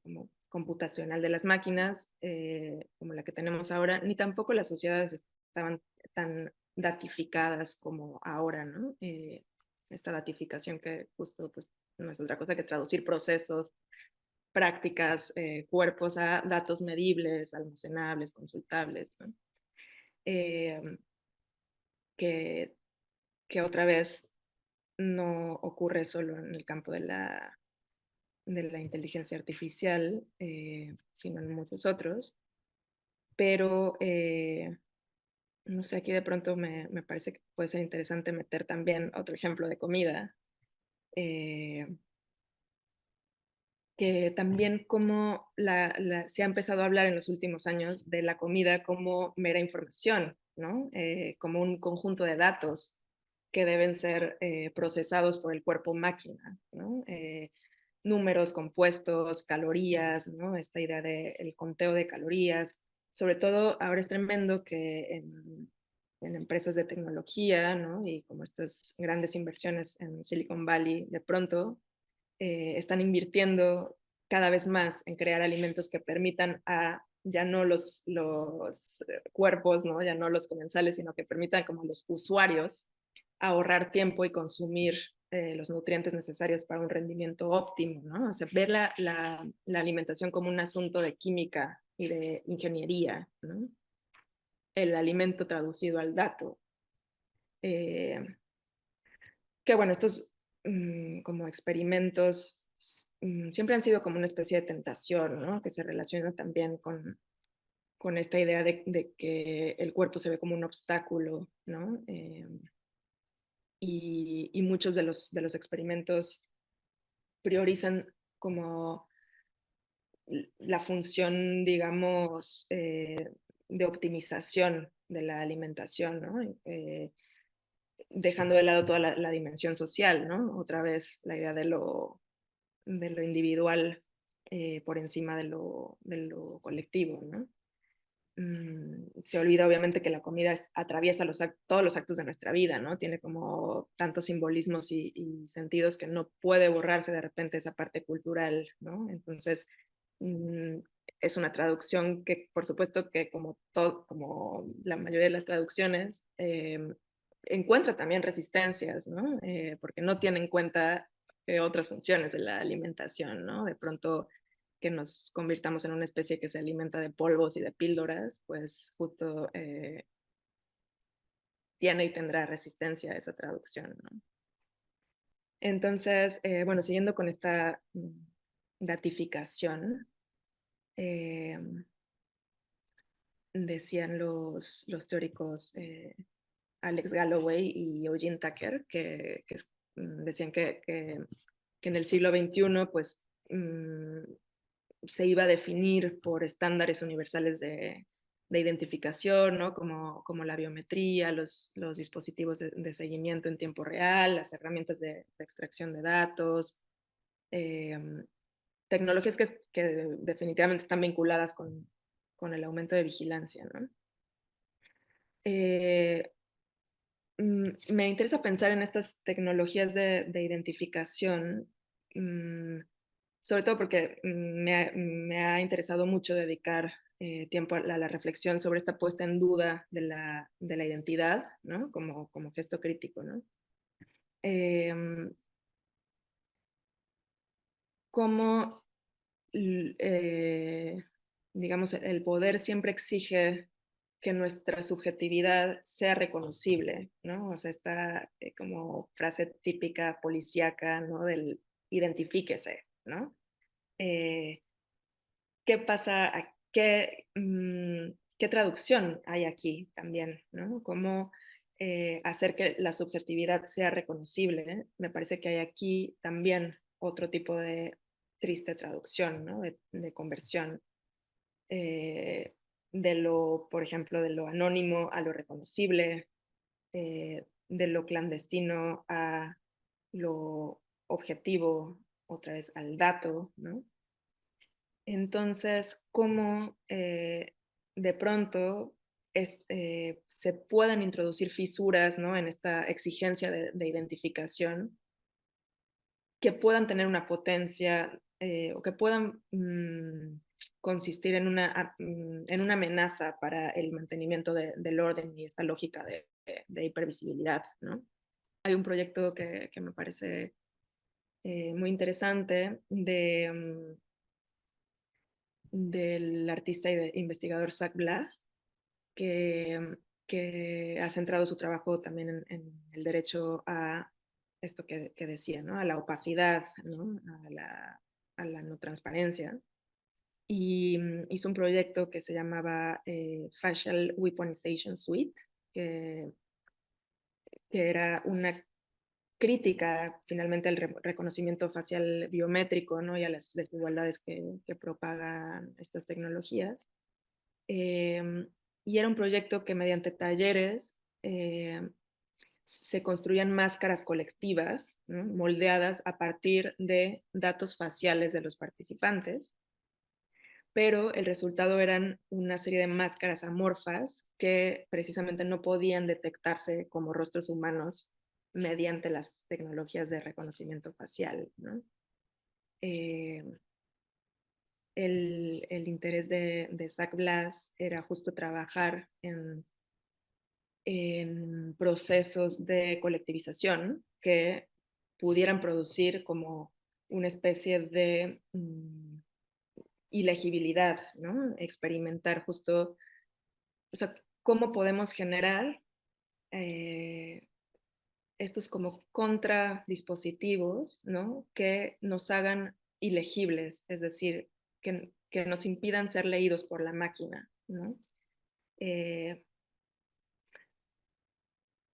como computacional de las máquinas como la que tenemos ahora, ni tampoco las sociedades estaban tan datificadas como ahora, ¿no? Esta datificación que justo pues, no es otra cosa que traducir procesos, prácticas, cuerpos a datos medibles, almacenables, consultables, ¿no? Eh, que, que otra vez no ocurre solo en el campo de la inteligencia artificial, sino en muchos otros. Pero, no sé, aquí de pronto me parece que puede ser interesante meter también otro ejemplo de comida, eh, que también como se ha empezado a hablar en los últimos años de la comida como mera información, ¿no? Como un conjunto de datos que deben ser procesados por el cuerpo máquina, ¿no? Números, compuestos, calorías, ¿no? Esta idea del conteo de calorías. Sobre todo ahora es tremendo que en empresas de tecnología, ¿no? Y como estas grandes inversiones en Silicon Valley, de pronto están invirtiendo cada vez más en crear alimentos que permitan a ya no los cuerpos, ¿no? Ya no los comensales, sino que permitan como los usuarios ahorrar tiempo y consumir los nutrientes necesarios para un rendimiento óptimo, ¿no? O sea, ver la alimentación como un asunto de química y de ingeniería, ¿no? El alimento traducido al dato. Eh, que bueno, estos como experimentos siempre han sido como una especie de tentación, ¿no? Que se relaciona también con esta idea de que el cuerpo se ve como un obstáculo, ¿no? Y muchos de los experimentos priorizan como la función, digamos, de optimización de la alimentación, ¿no? Dejando de lado toda la dimensión social, ¿no? Otra vez la idea de lo individual por encima de lo colectivo, ¿no? Se olvida obviamente que la comida atraviesa todos los actos de nuestra vida, ¿no? Tiene como tantos simbolismos y sentidos que no puede borrarse de repente esa parte cultural, ¿no? Entonces, mmm, es una traducción que, por supuesto, que como la mayoría de las traducciones, encuentra también resistencias, ¿no? Porque no tiene en cuenta otras funciones de la alimentación, ¿no? De pronto que nos convirtamos en una especie que se alimenta de polvos y de píldoras, pues justo tiene y tendrá resistencia a esa traducción, ¿no? Entonces, bueno, siguiendo con esta datificación, eh, decían los teóricos Alex Galloway y Eugene Tucker, que decían que en el siglo XXI, pues, se iba a definir por estándares universales de identificación, ¿no? Como la biometría, los dispositivos de seguimiento en tiempo real, las herramientas de extracción de datos, em, tecnologías que definitivamente están vinculadas con el aumento de vigilancia, ¿no? Eh, Me interesa pensar en estas tecnologías de identificación, sobre todo porque me ha interesado mucho dedicar tiempo a la reflexión sobre esta puesta en duda de la identidad, ¿no? Como gesto crítico, ¿no? Em, Cómo, digamos, el poder siempre exige que nuestra subjetividad sea reconocible, ¿no? O sea, esta como frase típica policíaca, ¿no? Del identifíquese, ¿no? Eh, ¿Qué pasa? ¿Qué traducción hay aquí también, ¿no? ¿Cómo hacer que la subjetividad sea reconocible? Me parece que hay aquí también otro tipo de triste traducción, ¿no? De conversión eh, por ejemplo, de lo anónimo a lo reconocible, de lo clandestino a lo objetivo, otra vez al dato, ¿no? Entonces, cómo de pronto se puedan introducir fisuras, ¿no? En esta exigencia de identificación que puedan tener una potencia o que puedan consistir en una amenaza para el mantenimiento del orden y esta lógica de hipervisibilidad, ¿no? Hay un proyecto que me parece muy interesante del artista investigador Zach Blass, que ha centrado su trabajo también en el derecho a esto que decía, ¿no? A la opacidad, ¿no? A la no transparencia. Y hizo un proyecto que se llamaba Facial Weaponization Suite, que, que era una crítica finalmente al reconocimiento facial biométrico, ¿no? Y a las desigualdades que propagan estas tecnologías. Y era un proyecto que mediante talleres se construían máscaras colectivas, ¿no? Moldeadas a partir de datos faciales de los participantes, pero el resultado eran una serie de máscaras amorfas que precisamente no podían detectarse como rostros humanos mediante las tecnologías de reconocimiento facial, ¿no? Eh, el interés de Zach Blass era justo trabajar en procesos de colectivización que pudieran producir como una especie de ilegibilidad, ¿no? Experimentar justo, o sea, cómo podemos generar eh, estos como contradispositivos, ¿no? Que nos hagan ilegibles, es decir, que nos impidan ser leídos por la máquina, ¿no? Eh,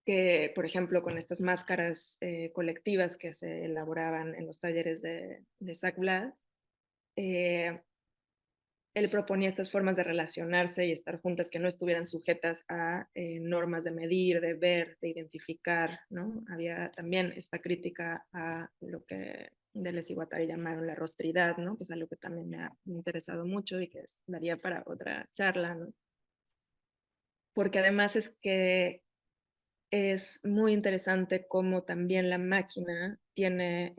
que, por ejemplo, con estas máscaras colectivas que se elaboraban en los talleres de Zach Blass, eh, él proponía estas formas de relacionarse y estar juntas que no estuvieran sujetas a normas de medir, de ver, de identificar, ¿no? Había también esta crítica a lo que Deleuze y Guattari llamaron la rostridad, ¿no? Que es algo que también me ha interesado mucho y que daría para otra charla, ¿no? Porque además es que es muy interesante cómo también la máquina tiene,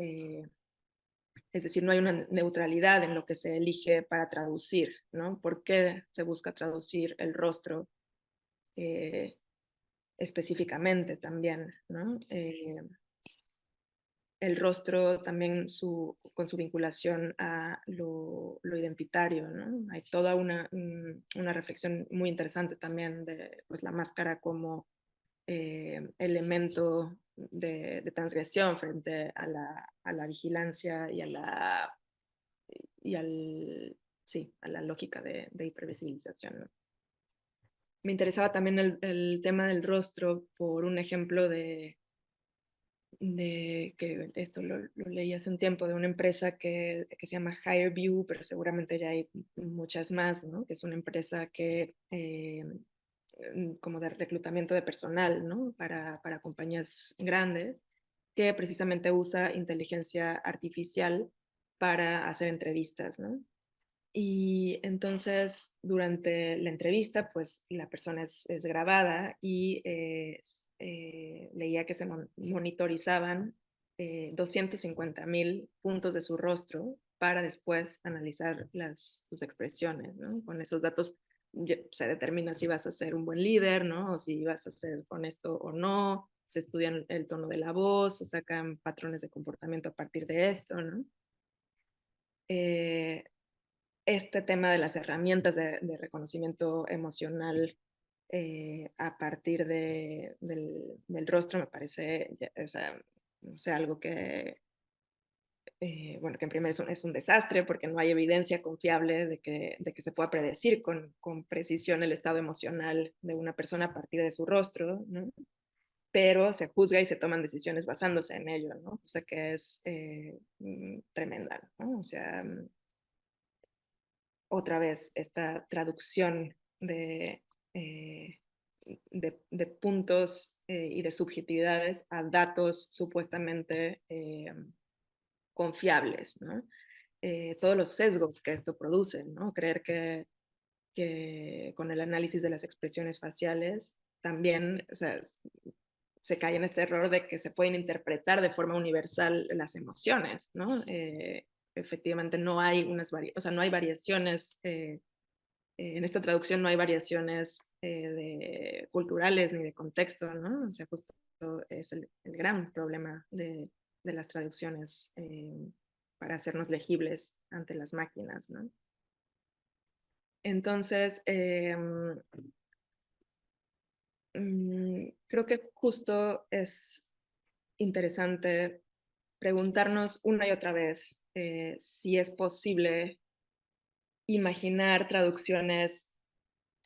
es decir, no hay una neutralidad en lo que se elige para traducir, ¿no? ¿Por qué se busca traducir el rostro eh, específicamente también, ¿no? El rostro también con su vinculación a lo identitario, ¿no? Hay toda una reflexión muy interesante también de pues, la máscara como elemento de transgresión frente a la vigilancia y sí, a la lógica de hipervisibilización, ¿no? Me interesaba también el tema del rostro por un ejemplo que esto lo leí hace un tiempo, de una empresa que se llama HireVue, pero seguramente ya hay muchas más, ¿no? Que es una empresa que como de reclutamiento de personal, ¿no? Para compañías grandes, que precisamente usa inteligencia artificial para hacer entrevistas, ¿no? Y entonces, durante la entrevista, pues la persona es grabada y leía que se monitorizaban 250,000 puntos de su rostro para después analizar sus expresiones, ¿no? Con esos datos se determina si vas a ser un buen líder, ¿no? O si vas a ser honesto o no. Se estudian el tono de la voz, se sacan patrones de comportamiento a partir de esto, ¿no? Eh, este tema de las herramientas de reconocimiento emocional a partir del rostro me parece, o sea, no sé, algo que, bueno, que en primer es un desastre porque no hay evidencia confiable de que se pueda predecir con precisión el estado emocional de una persona a partir de su rostro, ¿no? Pero se juzga y se toman decisiones basándose en ello, ¿no? O sea que es tremenda, ¿no? O sea, otra vez esta traducción eh, de puntos y de subjetividades a datos supuestamente confiables, ¿no? Todos los sesgos que esto produce, ¿no? Creer que con el análisis de las expresiones faciales también, o sea, se cae en este error de que se pueden interpretar de forma universal las emociones, ¿no? Efectivamente no hay o sea, no hay variaciones en esta traducción no hay variaciones culturales ni de contexto, ¿no? O sea, justo es el gran problema de las traducciones para hacernos legibles ante las máquinas, ¿no? Entonces, creo que justo es interesante preguntarnos una y otra vez si es posible imaginar traducciones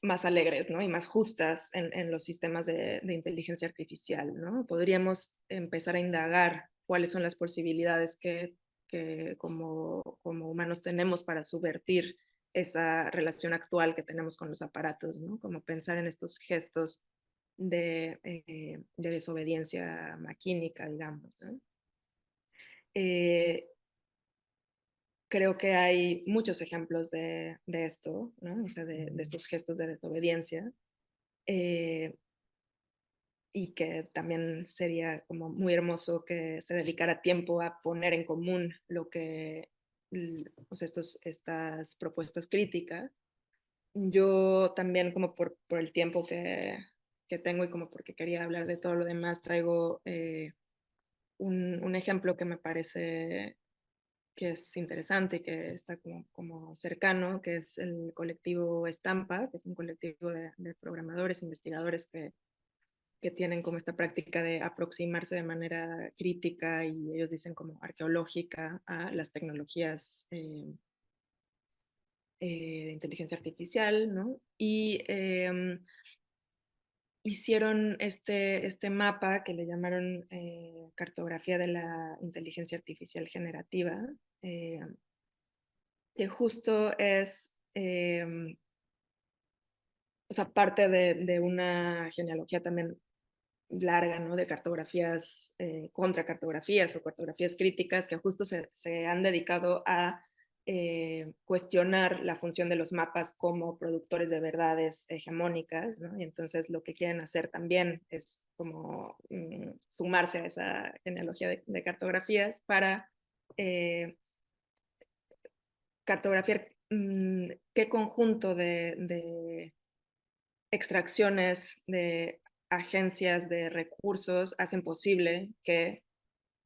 más alegres, ¿no? Y más justas en los sistemas de inteligencia artificial, ¿no? Podríamos empezar a indagar cuáles son las posibilidades que como humanos tenemos para subvertir esa relación actual que tenemos con los aparatos, ¿no? Como pensar en estos gestos de desobediencia maquínica, digamos, ¿no? Eh, Creo que hay muchos ejemplos de esto, ¿no? O sea, de estos gestos de desobediencia. Eh, y que también sería como muy hermoso que se dedicara tiempo a poner en común lo que, o sea, estas propuestas críticas. Yo también como por el tiempo que tengo y como porque quería hablar de todo lo demás, traigo un ejemplo que me parece que es interesante y que está como cercano, que es el colectivo Estampa, que es un colectivo de programadores, investigadores que tienen como esta práctica de aproximarse de manera crítica y ellos dicen como arqueológica a las tecnologías de inteligencia artificial, ¿no? Y hicieron este mapa que le llamaron cartografía de la inteligencia artificial generativa, eh, que justo es, o sea, parte de una genealogía también larga, ¿no? De cartografías, contracartografías o cartografías críticas que justo se han dedicado a cuestionar la función de los mapas como productores de verdades hegemónicas, ¿no? Y entonces lo que quieren hacer también es como sumarse a esa genealogía de cartografías para cartografiar qué conjunto de extracciones de agencias de recursos hacen posible que,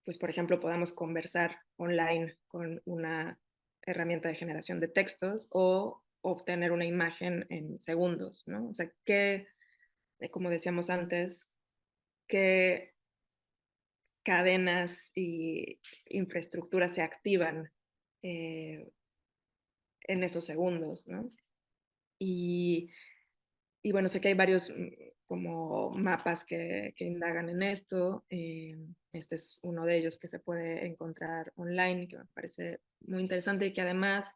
pues, por ejemplo, podamos conversar online con una herramienta de generación de textos o obtener una imagen en segundos, ¿no? O sea, que, como decíamos antes, qué cadenas y infraestructuras se activan eh, en esos segundos, ¿no? Y, y bueno, sé que hay varios como mapas que indagan en esto. Este es uno de ellos que se puede encontrar online, que me parece muy interesante y que además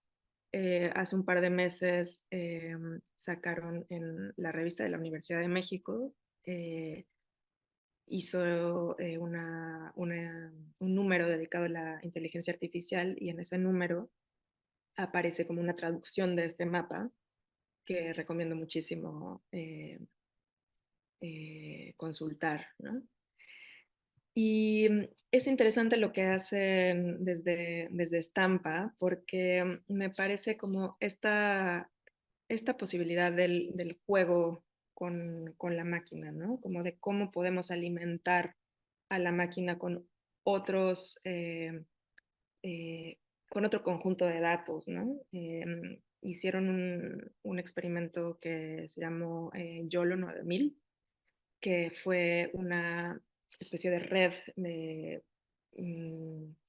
hace un par de meses sacaron en la revista de la Universidad de México, hizo un número dedicado a la inteligencia artificial y en ese número aparece como una traducción de este mapa que recomiendo muchísimo consultar, ¿no? Y es interesante lo que hacen desde Stampa, porque me parece como esta posibilidad del juego con la máquina, ¿no? Como de cómo podemos alimentar a la máquina otros, eh, eh, con otro conjunto de datos, ¿no? Hicieron un experimento que se llamó YOLO 9000, que fue una especie de red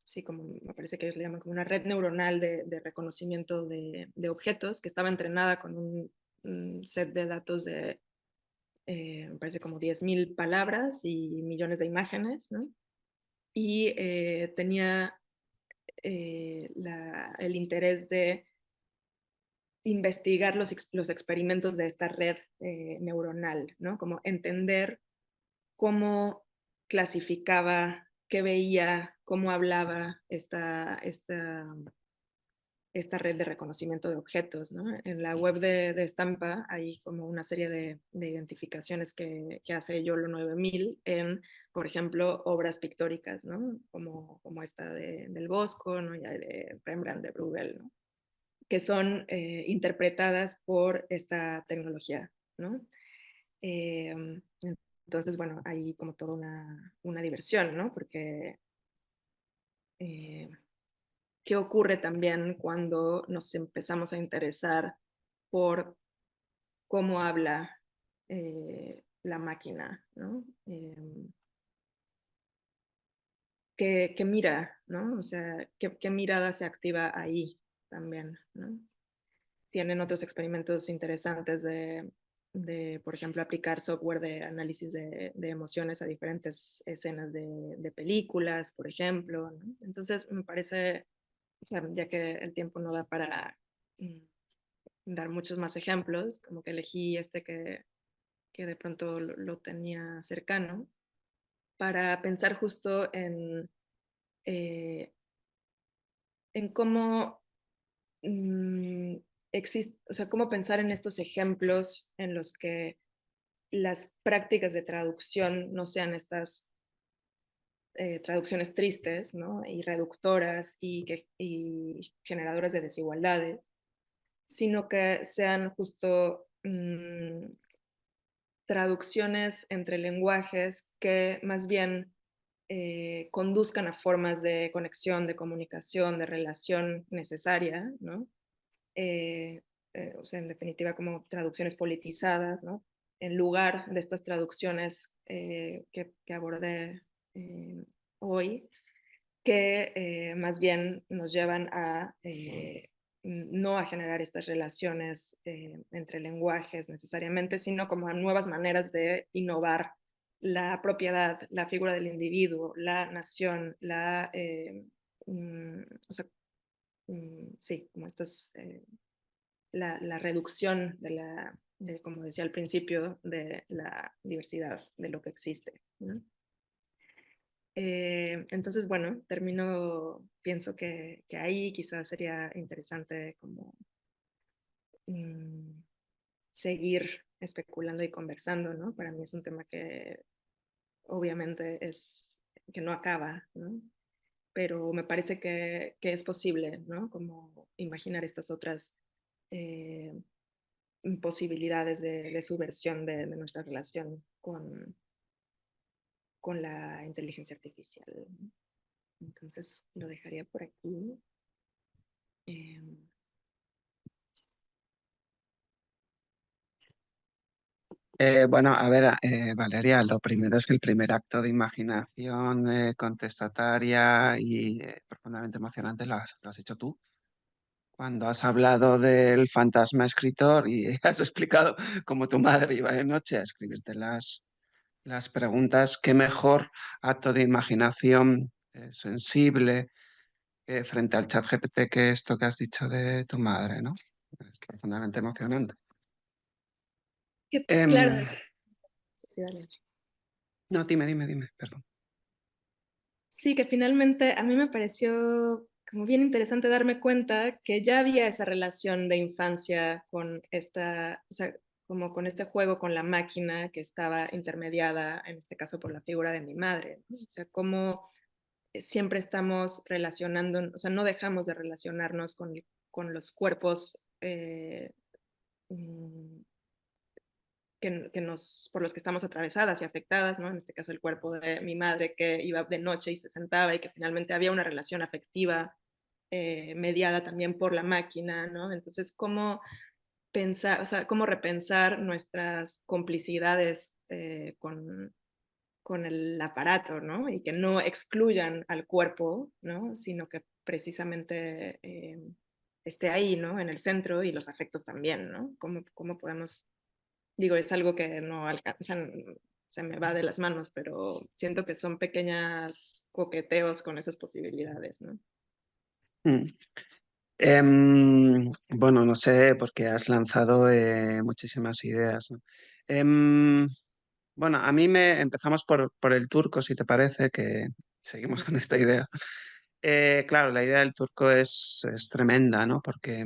sí, como me parece que ellos le llaman como una red neuronal de reconocimiento de objetos, que estaba entrenada con un set de datos de, me parece como 10.000 palabras y millones de imágenes, ¿no? Y tenía el interés de investigar los experimentos de esta red neuronal, ¿no? Como entender cómo clasificaba, qué veía, cómo hablaba esta red de reconocimiento de objetos, ¿no? En la web de Estampa hay como una serie de identificaciones que hace YOLO 9000 en, por ejemplo, obras pictóricas, ¿no? Como esta del Bosco, ¿no? Y hay de Rembrandt, de Bruegel, ¿no? Que son interpretadas por esta tecnología, ¿no? Eh, entonces, bueno, hay como toda una diversión, ¿no? Porque, eh, ¿qué ocurre también cuando nos empezamos a interesar por cómo habla la máquina, ¿no? ¿Qué mira, ¿no? O sea, ¿qué mirada se activa ahí también, ¿no? Tienen otros experimentos interesantes por ejemplo, aplicar software de análisis de emociones a diferentes escenas de películas, por ejemplo, ¿no? Entonces, me parece, o sea, ya que el tiempo no da para mm, dar muchos más ejemplos, como que elegí este que de pronto lo tenía cercano, para pensar justo eh, en cómo mm, o sea, cómo pensar en estos ejemplos en los que las prácticas de traducción no sean estas traducciones tristes, ¿no? Y reductoras y generadoras de desigualdades, sino que sean justo traducciones entre lenguajes que más bien conduzcan a formas de conexión, de comunicación, de relación necesaria, ¿no? eh, o sea, en definitiva, como traducciones politizadas, ¿no? En lugar de estas traducciones que abordé hoy, que más bien nos llevan a no a generar estas relaciones entre lenguajes necesariamente, sino como a nuevas maneras de innovar la propiedad, la figura del individuo, la nación, o sea, sí, como estas la reducción como decía al principio, de la diversidad de lo que existe, ¿no? Entonces, bueno, pienso que ahí quizás sería interesante como mm, seguir especulando y conversando, ¿no? Para mí es un tema que obviamente que no acaba, ¿no? Pero me parece que es posible, ¿no? Como imaginar estas otras eh, posibilidades de subversión de nuestra relación con la inteligencia artificial. Entonces lo dejaría por aquí. Eh, Bueno, a ver, Valeria, lo primero es que el primer acto de imaginación contestataria y profundamente emocionante lo has hecho tú. cuando has hablado del fantasma escritor y has explicado cómo tu madre iba de noche a escribirte las preguntas, qué mejor acto de imaginación sensible frente al chat GPT que esto que has dicho de tu madre, ¿no? Es profundamente emocionante. Claro, Em, sí, sí, dale. no, dime, perdón. Sí, que finalmente a mí me pareció como bien interesante darme cuenta que ya había esa relación de infancia con esta, o sea, como con este juego con la máquina que estaba intermediada, en este caso por la figura de mi madre, ¿no? O sea, cómo siempre estamos relacionando, o sea, no dejamos de relacionarnos con los cuerpos mm, por los que estamos atravesadas y afectadas, ¿no? En este caso el cuerpo de mi madre que iba de noche y se sentaba y que finalmente había una relación afectiva mediada también por la máquina, ¿no? Entonces, ¿cómo pensar, o sea, cómo repensar nuestras complicidades con el aparato, ¿no? Y que no excluyan al cuerpo, ¿no? Sino que precisamente esté ahí, ¿no? En el centro y los afectos también, ¿no? ¿Cómo podemos digo, es algo que no alcanza, o sea, se me va de las manos, pero siento que son pequeñas coqueteos con esas posibilidades, ¿no? Mm. Bueno, no sé, porque has lanzado muchísimas ideas, ¿no? Em, bueno, a mí me empezamos por el turco, si te parece, que seguimos con esta idea. Claro, la idea del turco es tremenda, ¿no? Porque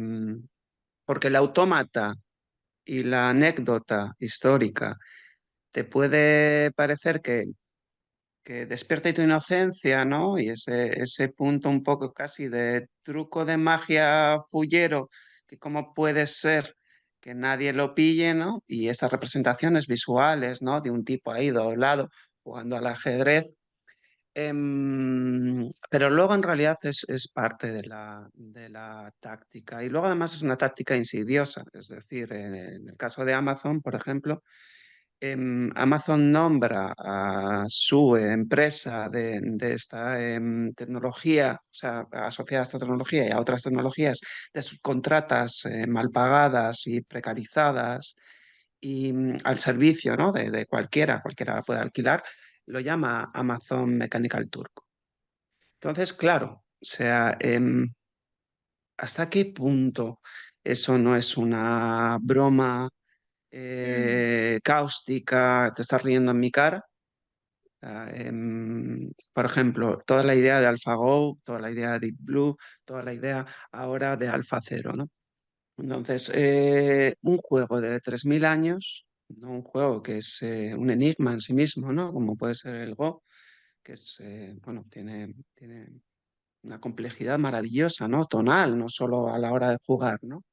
el autómata y la anécdota histórica te puede parecer que despierta tu inocencia, ¿no? Y ese punto un poco casi de truco de magia fullero, que cómo puede ser que nadie lo pille, ¿no? Y estas representaciones visuales, ¿no? De un tipo ahí doblado jugando al ajedrez. Pero luego en realidad es parte de la táctica. Y luego además es una táctica insidiosa. Es decir, en el caso de Amazon, por ejemplo, Amazon nombra a su empresa de esta tecnología, o sea, asociada a esta tecnología y a otras tecnologías, de subcontratas mal pagadas y precarizadas y al servicio, ¿no? de cualquiera la puede alquilar, lo llama Amazon Mechanical Turk. Entonces, claro, o sea, ¿hasta qué punto eso no es una broma Mm, cáustica, te estás riendo en mi cara? Por ejemplo, toda la idea de AlphaGo, toda la idea de Deep Blue, toda la idea ahora de AlphaZero, ¿no? Entonces, un juego de 3.000 años, no un juego que es un enigma en sí mismo, ¿no? Como puede ser el Go, que es, bueno, tiene una complejidad maravillosa, ¿no? Tonal, no solo a la hora de jugar, ¿no?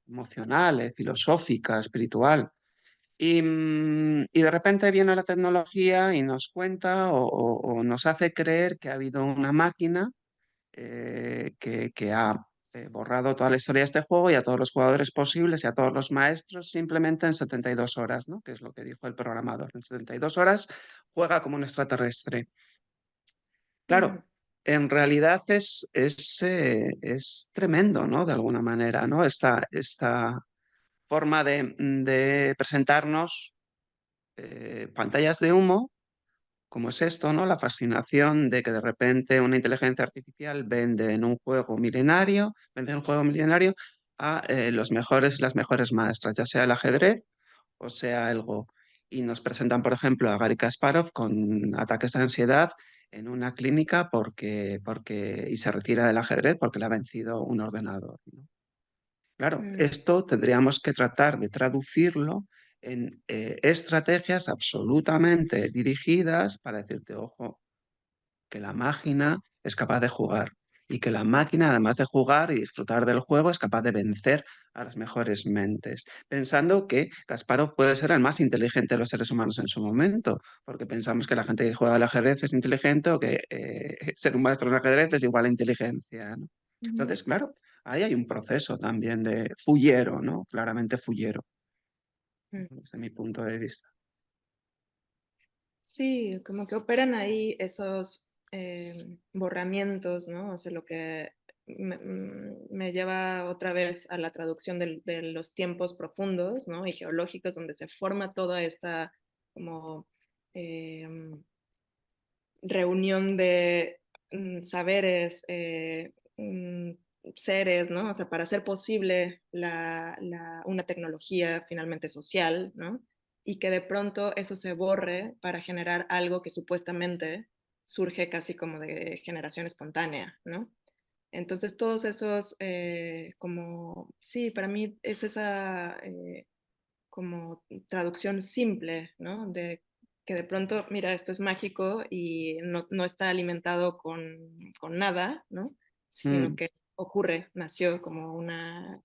Emocional, filosófica, espiritual. Y de repente viene la tecnología y nos cuenta o nos hace creer que ha habido una máquina que ha borrado toda la historia de este juego y a todos los jugadores posibles y a todos los maestros simplemente en 72 horas, ¿no? Que es lo que dijo el programador. En 72 horas juega como un extraterrestre. mm, Claro, en realidad es tremendo, ¿no? De alguna manera, ¿no? Esta forma de presentarnos pantallas de humo, como es esto, ¿no? La fascinación de que de repente una inteligencia artificial vende en un juego milenario a los mejores, las mejores maestras, ya sea el ajedrez o sea el Go. Y nos presentan, por ejemplo, a Gary Kasparov con ataques de ansiedad en una clínica y se retira del ajedrez porque le ha vencido un ordenador, ¿no? Claro, mm, esto tendríamos que tratar de traducirlo en estrategias absolutamente dirigidas para decirte, ojo, que la máquina es capaz de jugar y que la máquina, además de jugar y disfrutar del juego, es capaz de vencer a las mejores mentes. Pensando que Kasparov puede ser el más inteligente de los seres humanos en su momento, porque pensamos que la gente que juega al ajedrez es inteligente o que ser un maestro en ajedrez es igual a inteligencia, ¿no? ujú, Entonces, claro, ahí hay un proceso también de fullero, ¿no? Claramente fullero, mm. desde mi punto de vista. Sí, como que operan ahí esos borramientos, ¿no? O sea, me lleva otra vez a la traducción de los tiempos profundos, ¿no? Y geológicos, donde se forma toda esta como eh, reunión de saberes, seres, ¿no? O sea, para hacer posible una tecnología finalmente social, ¿no? Y que de pronto eso se borre para generar algo que supuestamente surge casi como de generación espontánea, ¿no? Entonces todos esos, como, sí, para mí es esa como traducción simple, ¿no? De que de pronto, mira, esto es mágico y no está alimentado con nada, ¿no? Sino Mm, que ocurre, nació como una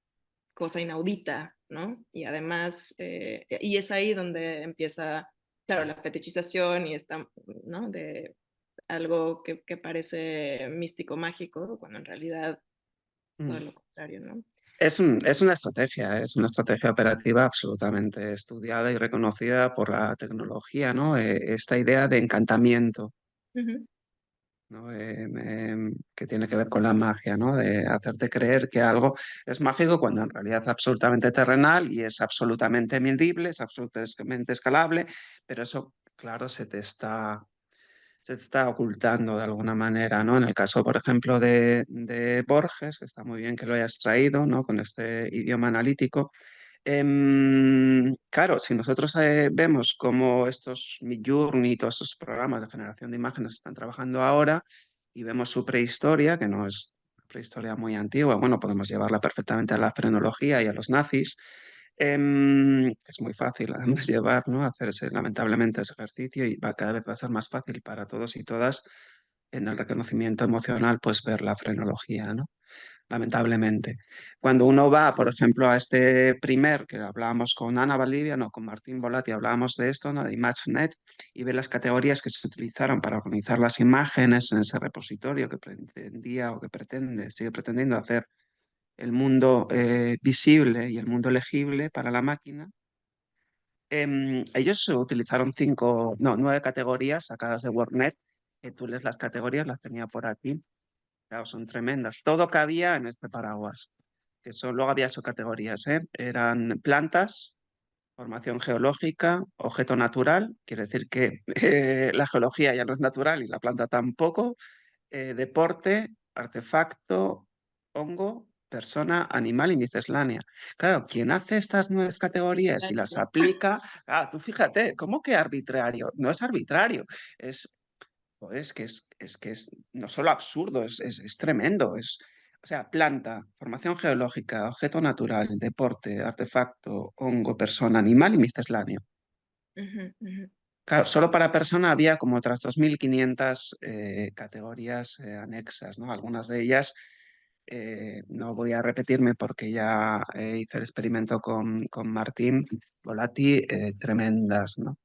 cosa inaudita, ¿no? Y además, y es ahí donde empieza, claro, la fetichización y está, ¿no? De algo que parece místico mágico, cuando en realidad todo mm. lo contrario, ¿no? Es una estrategia operativa absolutamente estudiada y reconocida por la tecnología, ¿no? Esta idea de encantamiento, Ujú, ¿no? Que tiene que ver con la magia, ¿no? De hacerte creer que algo es mágico cuando en realidad es absolutamente terrenal y es absolutamente medible, es absolutamente escalable, pero eso, claro, se te está ocultando de alguna manera, ¿no? En el caso, por ejemplo, de Borges, que está muy bien que lo hayas traído, ¿no? Con este idioma analítico. Claro, si nosotros vemos cómo estos Midjourney y todos estos programas de generación de imágenes están trabajando ahora y vemos su prehistoria, que no es una prehistoria muy antigua, bueno, podemos llevarla perfectamente a la frenología y a los nazis. Es muy fácil además llevar, ¿no? Hacerse lamentablemente ese ejercicio y cada vez va a ser más fácil para todos y todas en el reconocimiento emocional, pues ver la frenología, ¿no? Lamentablemente. Cuando uno va, por ejemplo, a este primer, que hablábamos con Ana Valdivia, no, con Martín Volati, hablábamos de esto, ¿no? De ImageNet, y ve las categorías que se utilizaron para organizar las imágenes en ese repositorio que pretendía o que pretende, sigue pretendiendo hacer el mundo visible y el mundo legible para la máquina. Ellos utilizaron nueve categorías sacadas de WordNet, que tú lees las categorías, las tenía por aquí. Claro, son tremendas. Todo cabía en este paraguas, que luego había subcategorías, ¿eh? Eran plantas, formación geológica, objeto natural, quiere decir que la geología ya no es natural y la planta tampoco, deporte, artefacto, hongo, persona, animal y miscelánea. Claro, quien hace estas nueve categorías y las aplica, tú fíjate, ¿cómo que arbitrario? No es arbitrario, es joder, es que es no solo absurdo, es tremendo. O sea, planta, formación geológica, objeto natural, deporte, artefacto, hongo, persona, animal y misceláneo. ujú, ujú. Claro, solo para persona había como otras 2.500 categorías anexas, ¿no? Algunas de ellas, no voy a repetirme porque ya hice el experimento con Martín Volati, tremendas, ¿no?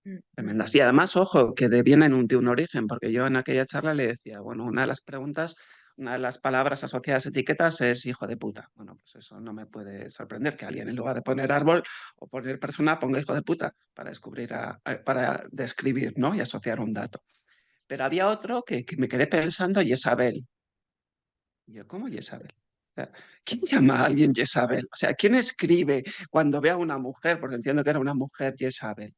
Mm, Tremendas. ujú, Y además, ojo, que vienen de un origen, porque yo en aquella charla le decía, bueno, una de las preguntas, una de las palabras asociadas a etiquetas es hijo de puta. Bueno, pues eso no me puede sorprender que alguien en lugar de poner árbol o poner persona ponga hijo de puta para para describir, ¿no? Y asociar un dato. Pero había otro que me quedé pensando, Jezabel. Y yo, ¿cómo Jezabel? O sea, ¿quién llama a alguien Jezabel? O sea, ¿quién escribe cuando ve a una mujer? Porque entiendo que era una mujer Jezabel.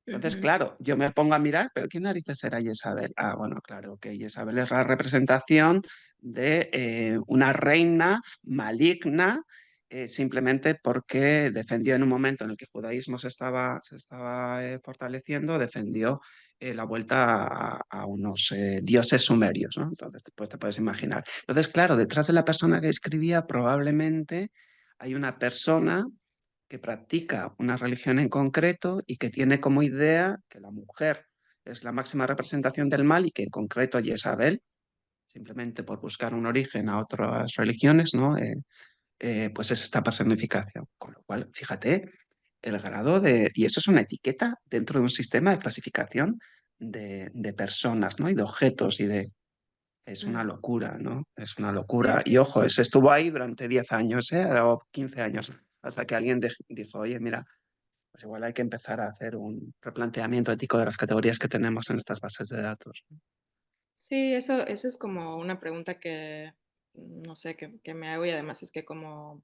Entonces, ujú, claro, yo me pongo a mirar, pero ¿quién narices era Jezabel? Ah, bueno, claro, que Jezabel es la representación de una reina maligna, simplemente porque defendió en un momento en el que el judaísmo se estaba fortaleciendo, defendió la vuelta a unos dioses sumerios, ¿no? Entonces, pues te puedes imaginar. Entonces, claro, detrás de la persona que escribía probablemente hay una persona que practica una religión en concreto y que tiene como idea que la mujer es la máxima representación del mal y que en concreto Jezabel, simplemente por buscar un origen a otras religiones, ¿no? Pues es esta personificación. Con lo cual, fíjate, el grado de... Y eso es una etiqueta dentro de un sistema de clasificación de personas, ¿no? Y de objetos y de... Es una mm. locura, ¿no? Es una Sí, locura. Y sí. ojo, se estuvo ahí durante 10 años, ¿eh? O 15 años, hasta que alguien dijo, oye, mira, pues igual hay que empezar a hacer un replanteamiento ético de las categorías que tenemos en estas bases de datos. Sí, eso es como una pregunta que, no sé, que me hago y además es que como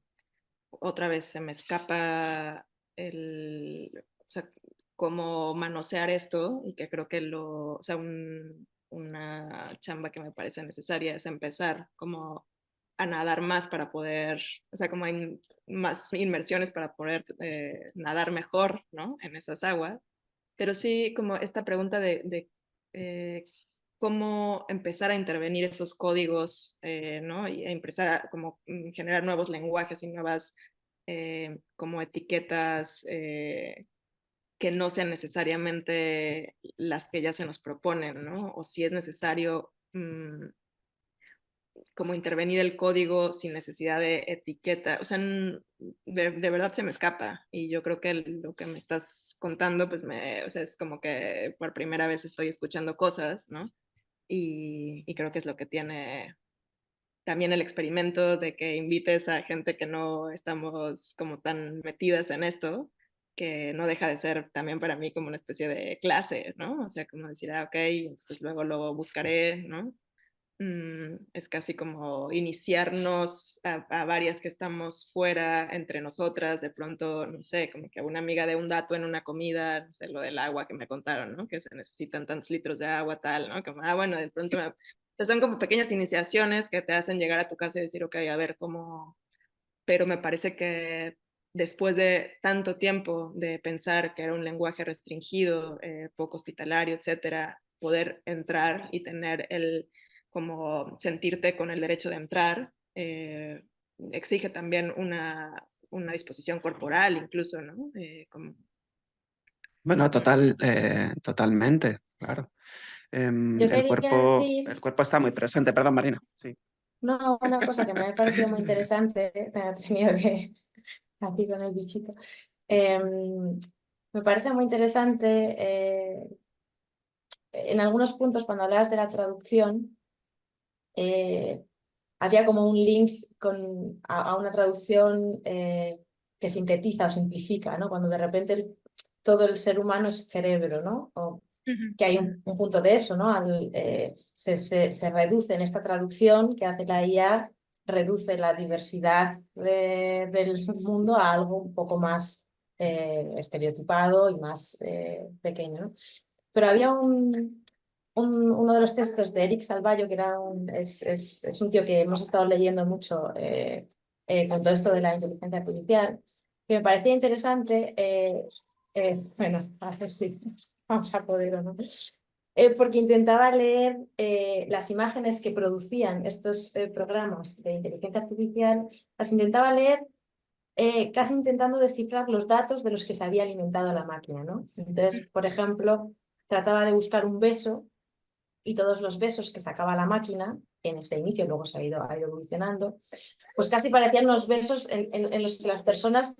otra vez se me escapa o sea, cómo manosear esto y que creo que o sea, una chamba que me parece necesaria es empezar como a nadar más para poder, o sea, como hay más inmersiones para poder nadar mejor, ¿no? En esas aguas. Pero sí, como esta pregunta de cómo empezar a intervenir esos códigos, ¿no? Y a empezar a como generar nuevos lenguajes y nuevas como etiquetas que no sean necesariamente las que ya se nos proponen, ¿no? O si es necesario como intervenir el código sin necesidad de etiqueta. O sea, de verdad se me escapa. Y yo creo que lo que me estás contando, pues o sea, es como que por primera vez estoy escuchando cosas, ¿no? Y creo que es lo que tiene también el experimento de que invites a gente que no estamos como tan metidas en esto, que no deja de ser también para mí como una especie de clase, ¿no? O sea, como decir, ah, ok, entonces luego lo buscaré, ¿no? Es casi como iniciarnos a varias que estamos fuera entre nosotras, de pronto, no sé, como que a una amiga de un dato en una comida, no sé, lo del agua que me contaron, ¿no? Que se necesitan tantos litros de agua, tal, ¿no? Como, ah, bueno, de pronto son como pequeñas iniciaciones que te hacen llegar a tu casa y decir, ok, a ver cómo, pero me parece que después de tanto tiempo de pensar que era un lenguaje restringido, poco hospitalario, etcétera, poder entrar y tener como sentirte con el derecho de entrar, exige también una disposición corporal incluso, ¿no? Bueno, totalmente, claro. Yo quería decir, El cuerpo está muy presente. Perdón, Marina. Sí. no, una cosa que me ha parecido muy interesante, me ha tenido que aquí con el bichito. Me parece muy interesante en algunos puntos cuando hablabas de la traducción, eh, había como un link a una traducción que sintetiza o simplifica, ¿no? Cuando de repente todo el ser humano es cerebro, ¿no? O Ujú. que hay un punto de eso, ¿no? Se reduce en esta traducción que hace la IA, reduce la diversidad del mundo a algo un poco más estereotipado y más pequeño, ¿no? Pero había uno de los textos de Eric Salvallo, que es un tío que hemos estado leyendo mucho con todo esto de la inteligencia artificial, que me parecía interesante. Bueno, a ver si vamos a poder o no. Porque intentaba leer las imágenes que producían estos programas de inteligencia artificial, las intentaba leer casi intentando descifrar los datos de los que se había alimentado la máquina, ¿no? Entonces, por ejemplo, trataba de buscar un beso y todos los besos que sacaba la máquina en ese inicio, luego ha ido evolucionando, pues casi parecían unos besos en los que las personas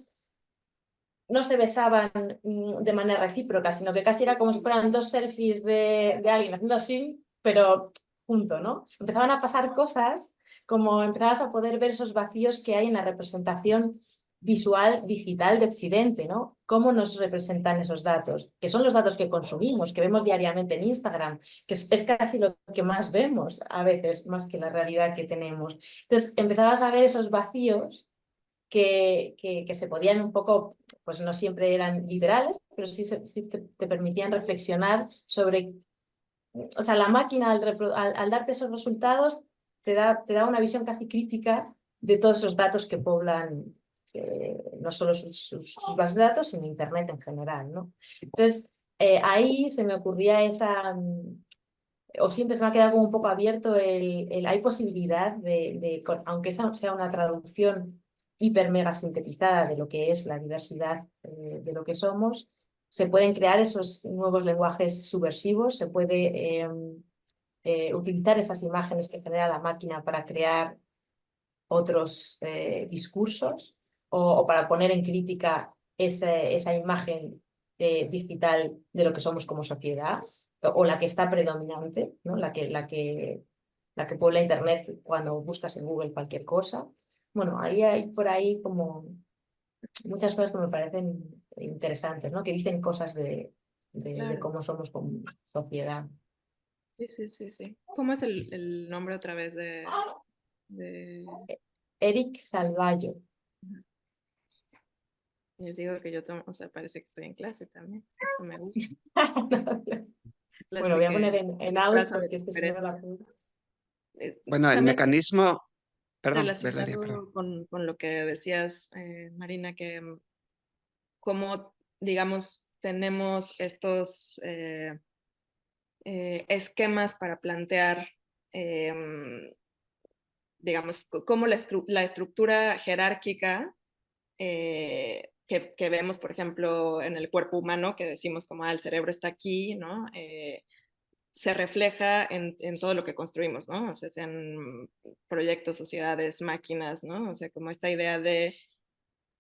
no se besaban de manera recíproca, sino que casi era como si fueran dos selfies de alguien haciendo así, pero junto, ¿no? Empezaban a pasar cosas como empezabas a poder ver esos vacíos que hay en la representación visual digital de Occidente, ¿no? ¿Cómo nos representan esos datos? Que son los datos que consumimos, que vemos diariamente en Instagram, que es casi lo que más vemos a veces, más que la realidad que tenemos. Entonces, empezabas a ver esos vacíos que se podían un poco, pues no siempre eran literales, pero sí te permitían reflexionar sobre, o sea, la máquina al darte esos resultados te da una visión casi crítica de todos esos datos que poblan no solo sus bases de datos, sino Internet en general, ¿no? Entonces, ahí se me ocurría o siempre se me ha quedado como un poco abierto hay posibilidad aunque esa sea una traducción hiper mega sintetizada de lo que es la diversidad de lo que somos, se pueden crear esos nuevos lenguajes subversivos, se puede utilizar esas imágenes que genera la máquina para crear otros discursos o para poner en crítica esa imagen digital de lo que somos como sociedad o la que está predominante, ¿no? La que puebla Internet cuando buscas en Google cualquier cosa. Bueno, ahí hay por ahí como muchas cosas que me parecen interesantes, ¿no? Que dicen cosas de Claro. cómo somos como sociedad. Sí. ¿Cómo es el nombre otra vez de... Eric Salvallo. Yo digo que yo tomo, o sea, parece que estoy en clase también. Esto me gusta. Bueno, Así voy a que poner en out plaza de porque es que si no la conferencia. puedo. Bueno, el También mecanismo, perdón, Valeria, perdón. relacionado con lo que decías, Marina, que como, digamos, tenemos estos esquemas para plantear, digamos, cómo la estructura jerárquica que vemos, por ejemplo, en el cuerpo humano, que decimos como el cerebro está aquí, ¿no? Se refleja en todo lo que construimos, ¿no? O sea, sean proyectos, sociedades, máquinas, ¿no? O sea, como esta idea de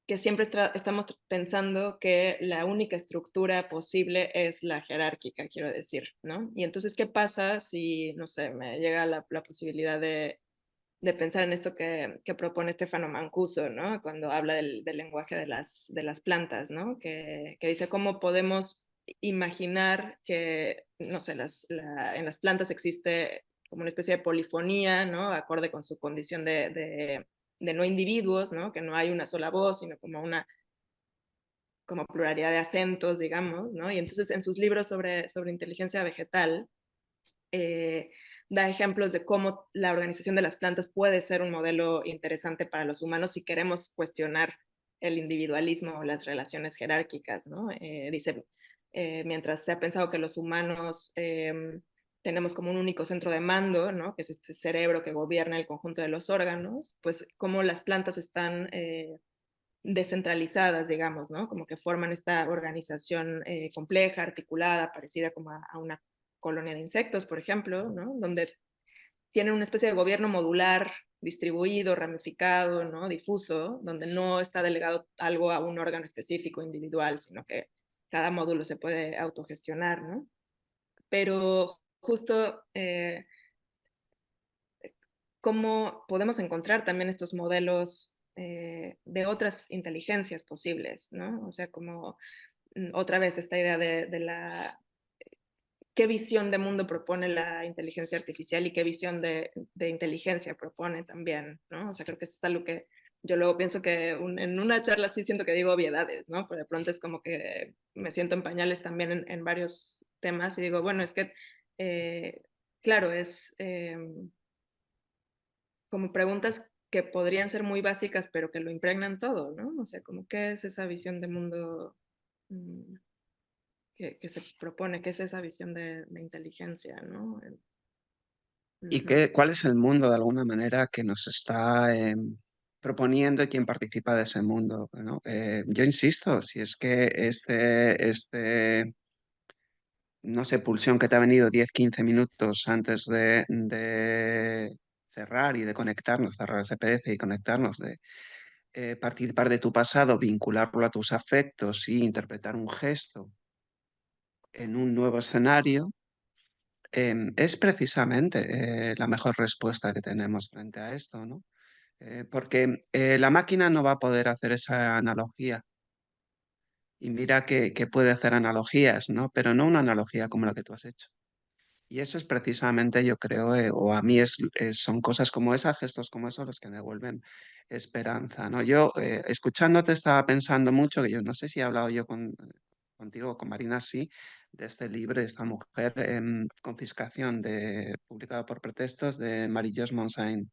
que siempre estamos pensando que la única estructura posible es la jerárquica, quiero decir, ¿no? Y entonces, ¿qué pasa si, no sé, me llega la posibilidad de pensar en esto que propone Stefano Mancuso, ¿no? Cuando habla del lenguaje de las plantas, ¿no? Que dice cómo podemos imaginar que, no sé, en las plantas existe como una especie de polifonía, ¿no? Acorde con su condición de no individuos, ¿no? Que no hay una sola voz, sino como una como pluralidad de acentos, digamos, ¿no? Y entonces en sus libros sobre inteligencia vegetal, eh, da ejemplos de cómo la organización de las plantas puede ser un modelo interesante para los humanos si queremos cuestionar el individualismo o las relaciones jerárquicas, ¿no? Dice, mientras se ha pensado que los humanos tenemos como un único centro de mando, ¿no? Que es este cerebro que gobierna el conjunto de los órganos, pues cómo las plantas están descentralizadas, digamos, ¿no? Como que forman esta organización compleja, articulada, parecida como a una colonia de insectos, por ejemplo, ¿no? Donde tienen una especie de gobierno modular, distribuido, ramificado, ¿no? Difuso, donde no está delegado algo a un órgano específico, individual, sino que cada módulo se puede autogestionar, ¿no? Pero justo cómo podemos encontrar también estos modelos de otras inteligencias posibles, ¿no? O sea, como otra vez esta idea de la qué visión de mundo propone la inteligencia artificial y qué visión de inteligencia propone también, ¿no? O sea, creo que eso es algo que yo luego pienso que en una charla sí siento que digo obviedades, ¿no? Pero de pronto es como que me siento en pañales también en varios temas y digo, bueno, es que, claro, es como preguntas que podrían ser muy básicas, pero que lo impregnan todo, ¿no? O sea, como qué es esa visión de mundo mm, que se propone, qué es esa visión de inteligencia, ¿no? ¿Y Ujú. cuál es el mundo de alguna manera que nos está proponiendo y quién participa de ese mundo, ¿no? Yo insisto, si es que no sé, pulsión que te ha venido 10-15 minutos antes de cerrar y de conectarnos, cerrar ese PDF y conectarnos, de participar de tu pasado, vincularlo a tus afectos y interpretar un gesto en un nuevo escenario, es precisamente la mejor respuesta que tenemos frente a esto, ¿no? Porque la máquina no va a poder hacer esa analogía. Y mira que puede hacer analogías, ¿no? Pero no una analogía como la que tú has hecho. Y eso es precisamente, yo creo, o a mí son cosas como esas, gestos como esos los que me vuelven esperanza, ¿no? Yo, escuchándote, estaba pensando mucho, que yo no sé si he hablado yo contigo, con Marina, sí, de este libro de esta mujer, Confiscación, publicado por Pretextos, de Marie-George Monsaint.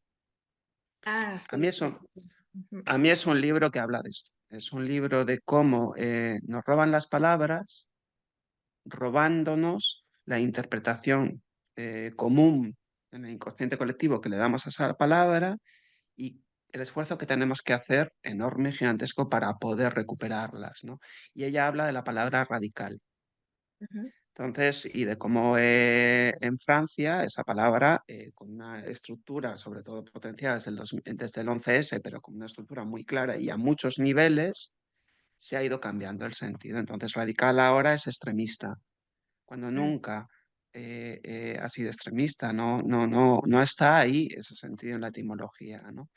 Ah, A mí sí, sí, eso, sí. Ujú, a mí es un libro que habla de esto. Es un libro de cómo nos roban las palabras, robándonos la interpretación común en el inconsciente colectivo que le damos a esa palabra y el esfuerzo que tenemos que hacer enorme, gigantesco, para poder recuperarlas, ¿no? Y ella habla de la palabra radical. ujú, Entonces, y de cómo en Francia esa palabra, con una estructura, sobre todo potenciada desde el 11S, pero con una estructura muy clara y a muchos niveles, se ha ido cambiando el sentido. Entonces, radical ahora es extremista, cuando mm, nunca ha sido extremista, no está ahí ese sentido en la etimología, ¿no?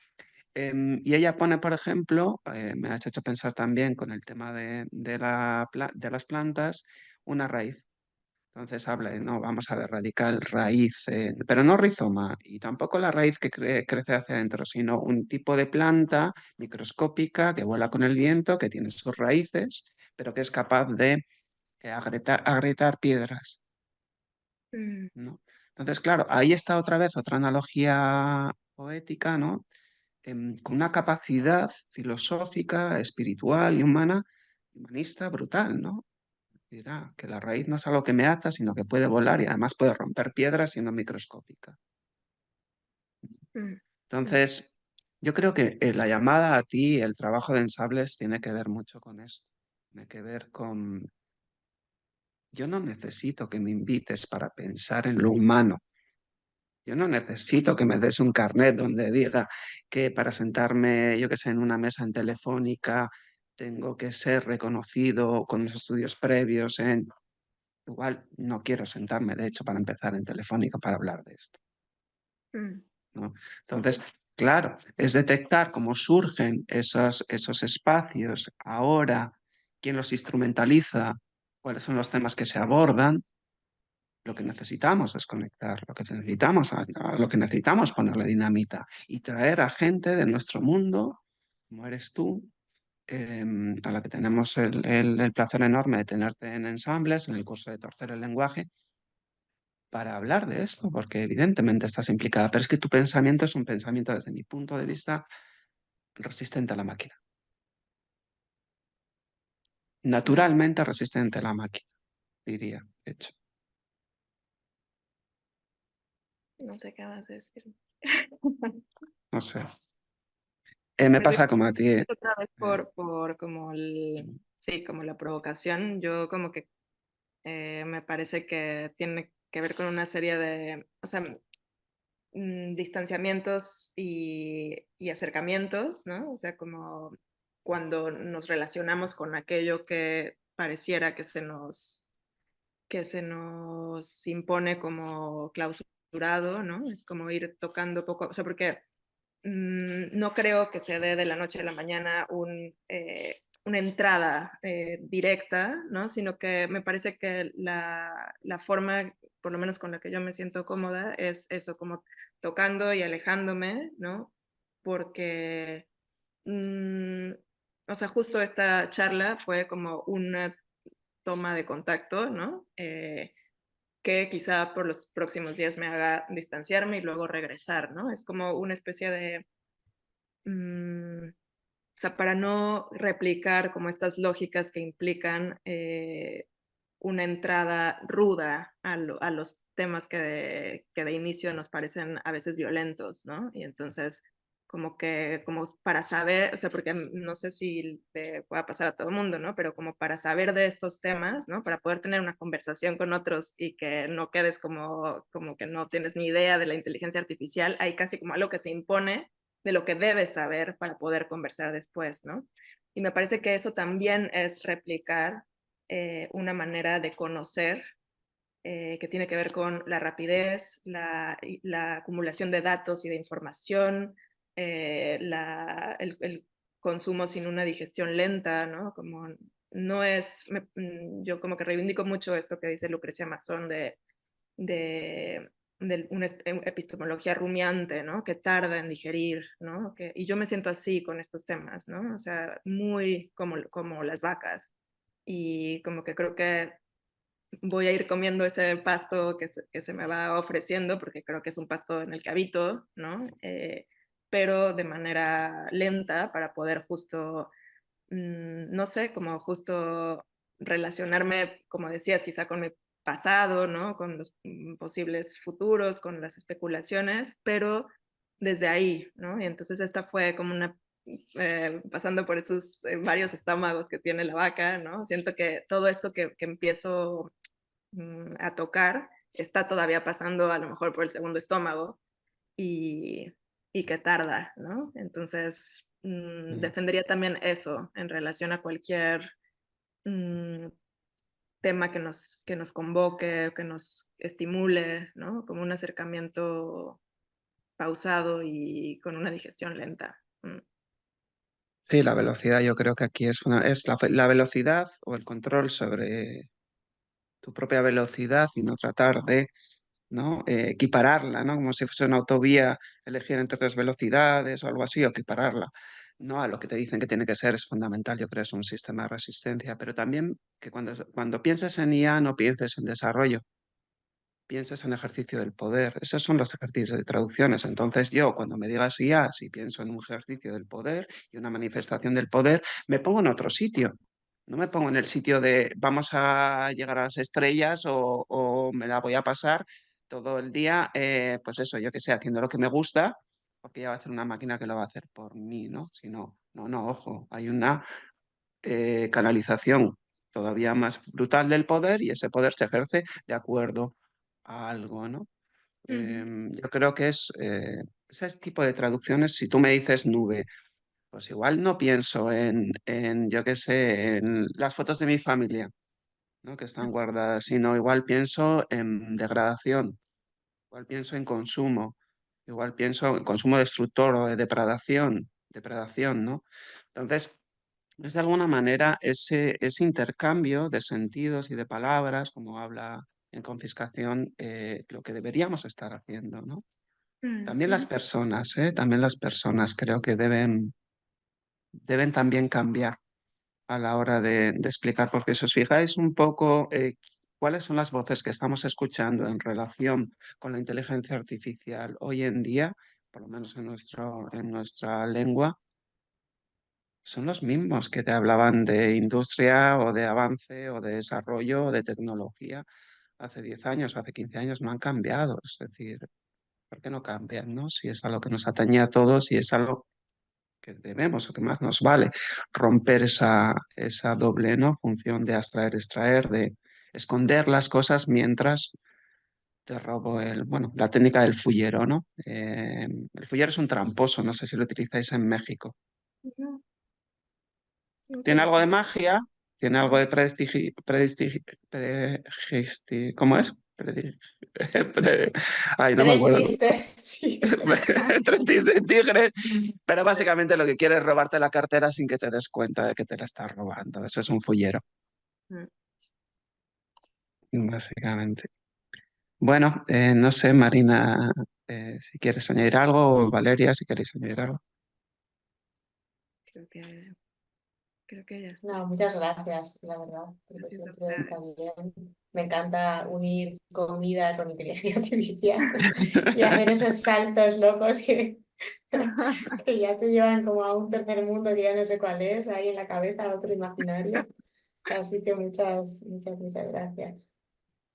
Y ella pone, por ejemplo, me has hecho pensar también con el tema de las plantas, una raíz. Entonces habla de, no, vamos a ver, radical, raíz, pero no rizoma, y tampoco la raíz que crece hacia adentro, sino un tipo de planta microscópica que vuela con el viento, que tiene sus raíces, pero que es capaz de agrietar piedras, Mm, ¿no? Entonces, claro, ahí está otra vez otra analogía poética, ¿no? Con una capacidad filosófica, espiritual y humanista brutal, ¿no? Dirá que la raíz no es algo que me ata, sino que puede volar y además puede romper piedras siendo microscópica. mm, mm, Entonces, yo creo que la llamada a ti, el trabajo de Ensables, tiene que ver mucho con esto. Tiene que ver con, yo no necesito que me invites para pensar en lo humano. Yo no necesito que me des un carnet donde diga que para sentarme, yo que sé, en una mesa en Telefónica, tengo que ser reconocido con los estudios previos en... Igual no quiero sentarme, de hecho, para empezar en Telefónica para hablar de esto, mm, ¿no? Entonces, claro, es detectar cómo surgen esos espacios ahora, quién los instrumentaliza, cuáles son los temas que se abordan. Lo que necesitamos es conectar, lo que necesitamos, a lo que necesitamos ponerle dinamita y traer a gente de nuestro mundo, como eres tú, a la que tenemos el placer enorme de tenerte en ensambles, en el curso de Torcer el Lenguaje, para hablar de esto, porque evidentemente estás implicada, pero es que tu pensamiento es un pensamiento, desde mi punto de vista, resistente a la máquina. mm. Naturalmente resistente a la máquina, diría, de hecho. No sé qué vas a decir. No sé. Me Pues pasa como a ti. otra vez por como sí, como la provocación, yo como que me parece que tiene que ver con una serie de, o sea, distanciamientos y acercamientos, ¿no? O sea, como cuando nos relacionamos con aquello que pareciera que se nos impone como clausurado, ¿no? Es como ir tocando poco, o sea, porque no creo que se dé de la noche a la mañana una entrada directa, ¿no? Sino que me parece que la forma, por lo menos con la que yo me siento cómoda, es eso, como tocando y alejándome, ¿no? Porque, mm, o sea, justo esta charla fue como una toma de contacto, ¿no? Que quizá por los próximos días me haga distanciarme y luego regresar, ¿no? Es como una especie de o sea, para no replicar como estas lógicas que implican una entrada ruda a los temas que de inicio nos parecen a veces violentos, ¿no? Y entonces, como para saber, o sea, porque no sé si le pueda pasar a todo el mundo, ¿no? Pero como para saber de estos temas, ¿no? Para poder tener una conversación con otros y que no quedes como que no tienes ni idea de la inteligencia artificial, hay casi como algo que se impone de lo que debes saber para poder conversar después, ¿no? Y me parece que eso también es replicar una manera de conocer que tiene que ver con la rapidez, la acumulación de datos y de información, el consumo sin una digestión lenta, ¿no? Como no es, yo como que reivindico mucho esto que dice Lucrecia Maxón de una epistemología rumiante, ¿no? Que tarda en digerir, ¿no? Y yo me siento así con estos temas, ¿no? O sea, muy como las vacas. Y como que creo que voy a ir comiendo ese pasto que se me va ofreciendo, porque creo que es un pasto en el que habito, ¿no? Pero de manera lenta para poder justo, no sé, como justo relacionarme, como decías, quizá con mi pasado, ¿no? Con los posibles futuros, con las especulaciones, pero desde ahí, ¿no? Y entonces esta fue como una, pasando por esos varios estómagos que tiene la vaca, ¿no? Siento que todo esto que empiezo a tocar está todavía pasando a lo mejor por el segundo estómago y, y que tarda, ¿no? Entonces, Mm. defendería también eso en relación a cualquier mm, tema que nos convoque o que nos estimule, ¿no? Como un acercamiento pausado y con una digestión lenta. Sí, la velocidad yo creo que aquí es la velocidad o el control sobre tu propia velocidad y no tratar de, ¿no? Equipararla, ¿no? Como si fuese una autovía, elegir entre tres velocidades o algo así, o equipararla. No a lo que te dicen que tiene que ser, es fundamental, yo creo, es un sistema de resistencia, pero también que cuando pienses en IA no pienses en desarrollo, pienses en ejercicio del poder. Esos son los ejercicios de traducciones. Entonces yo, cuando me digas IA, si pienso en un ejercicio del poder y una manifestación del poder, me pongo en otro sitio. No me pongo en el sitio de vamos a llegar a las estrellas o me la voy a pasar todo el día, pues eso, yo que sé, haciendo lo que me gusta, porque ya va a hacer una máquina que lo va a hacer por mí, ¿no? Si no, no, ojo, hay una canalización todavía más brutal del poder y ese poder se ejerce de acuerdo a algo, ¿no? Yo creo que es ese tipo de traducciones, si tú me dices nube, pues igual no pienso yo qué sé, en las fotos de mi familia, ¿no? Que están guardadas, sino igual pienso en degradación, igual pienso en consumo, igual pienso en consumo destructor o de depredación, ¿no? Entonces, es de alguna manera ese intercambio de sentidos y de palabras, como habla en confiscación, lo que deberíamos estar haciendo, ¿no? También las personas, ¿eh? También las personas creo que deben también cambiar a la hora de explicar, porque si os fijáis un poco cuáles son las voces que estamos escuchando en relación con la inteligencia artificial hoy en día, por lo menos en nuestra lengua, son los mismos que te hablaban de industria o de avance o de desarrollo o de tecnología hace 10 años o hace 15 años, no han cambiado. Es decir, ¿por qué no cambian, no? Si es algo que nos atañe a todos y es algo que debemos o que más nos vale romper esa doble, ¿no? Función de abstraer, extraer, de esconder las cosas mientras te robo la técnica del fullero, ¿no? El fullero es un tramposo, no sé si lo utilizáis en México. Nunca Tiene lo algo de sé. magia, tiene algo de ¿cómo es? Ay, no me acuerdo. Sí. Tigres, pero básicamente lo que quiere es robarte la cartera sin que te des cuenta de que te la estás robando. Eso es un fullero, básicamente. Bueno, no sé, Marina, si quieres añadir algo, o Valeria, si queréis añadir algo. Creo que ya está. No, muchas gracias, la verdad, porque Gracias a siempre ustedes. está bien. Me encanta unir comida con inteligencia artificial y hacer esos saltos locos que ya te llevan como a un tercer mundo que ya no sé cuál es, ahí en la cabeza, otro imaginario. Así que muchas gracias.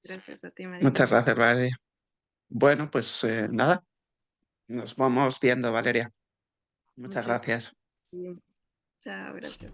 Gracias a ti, Marina. Muchas gracias, Valeria. Bueno, pues nada, nos vamos viendo, Valeria. Muchas gracias. Gracias. Chao, gracias.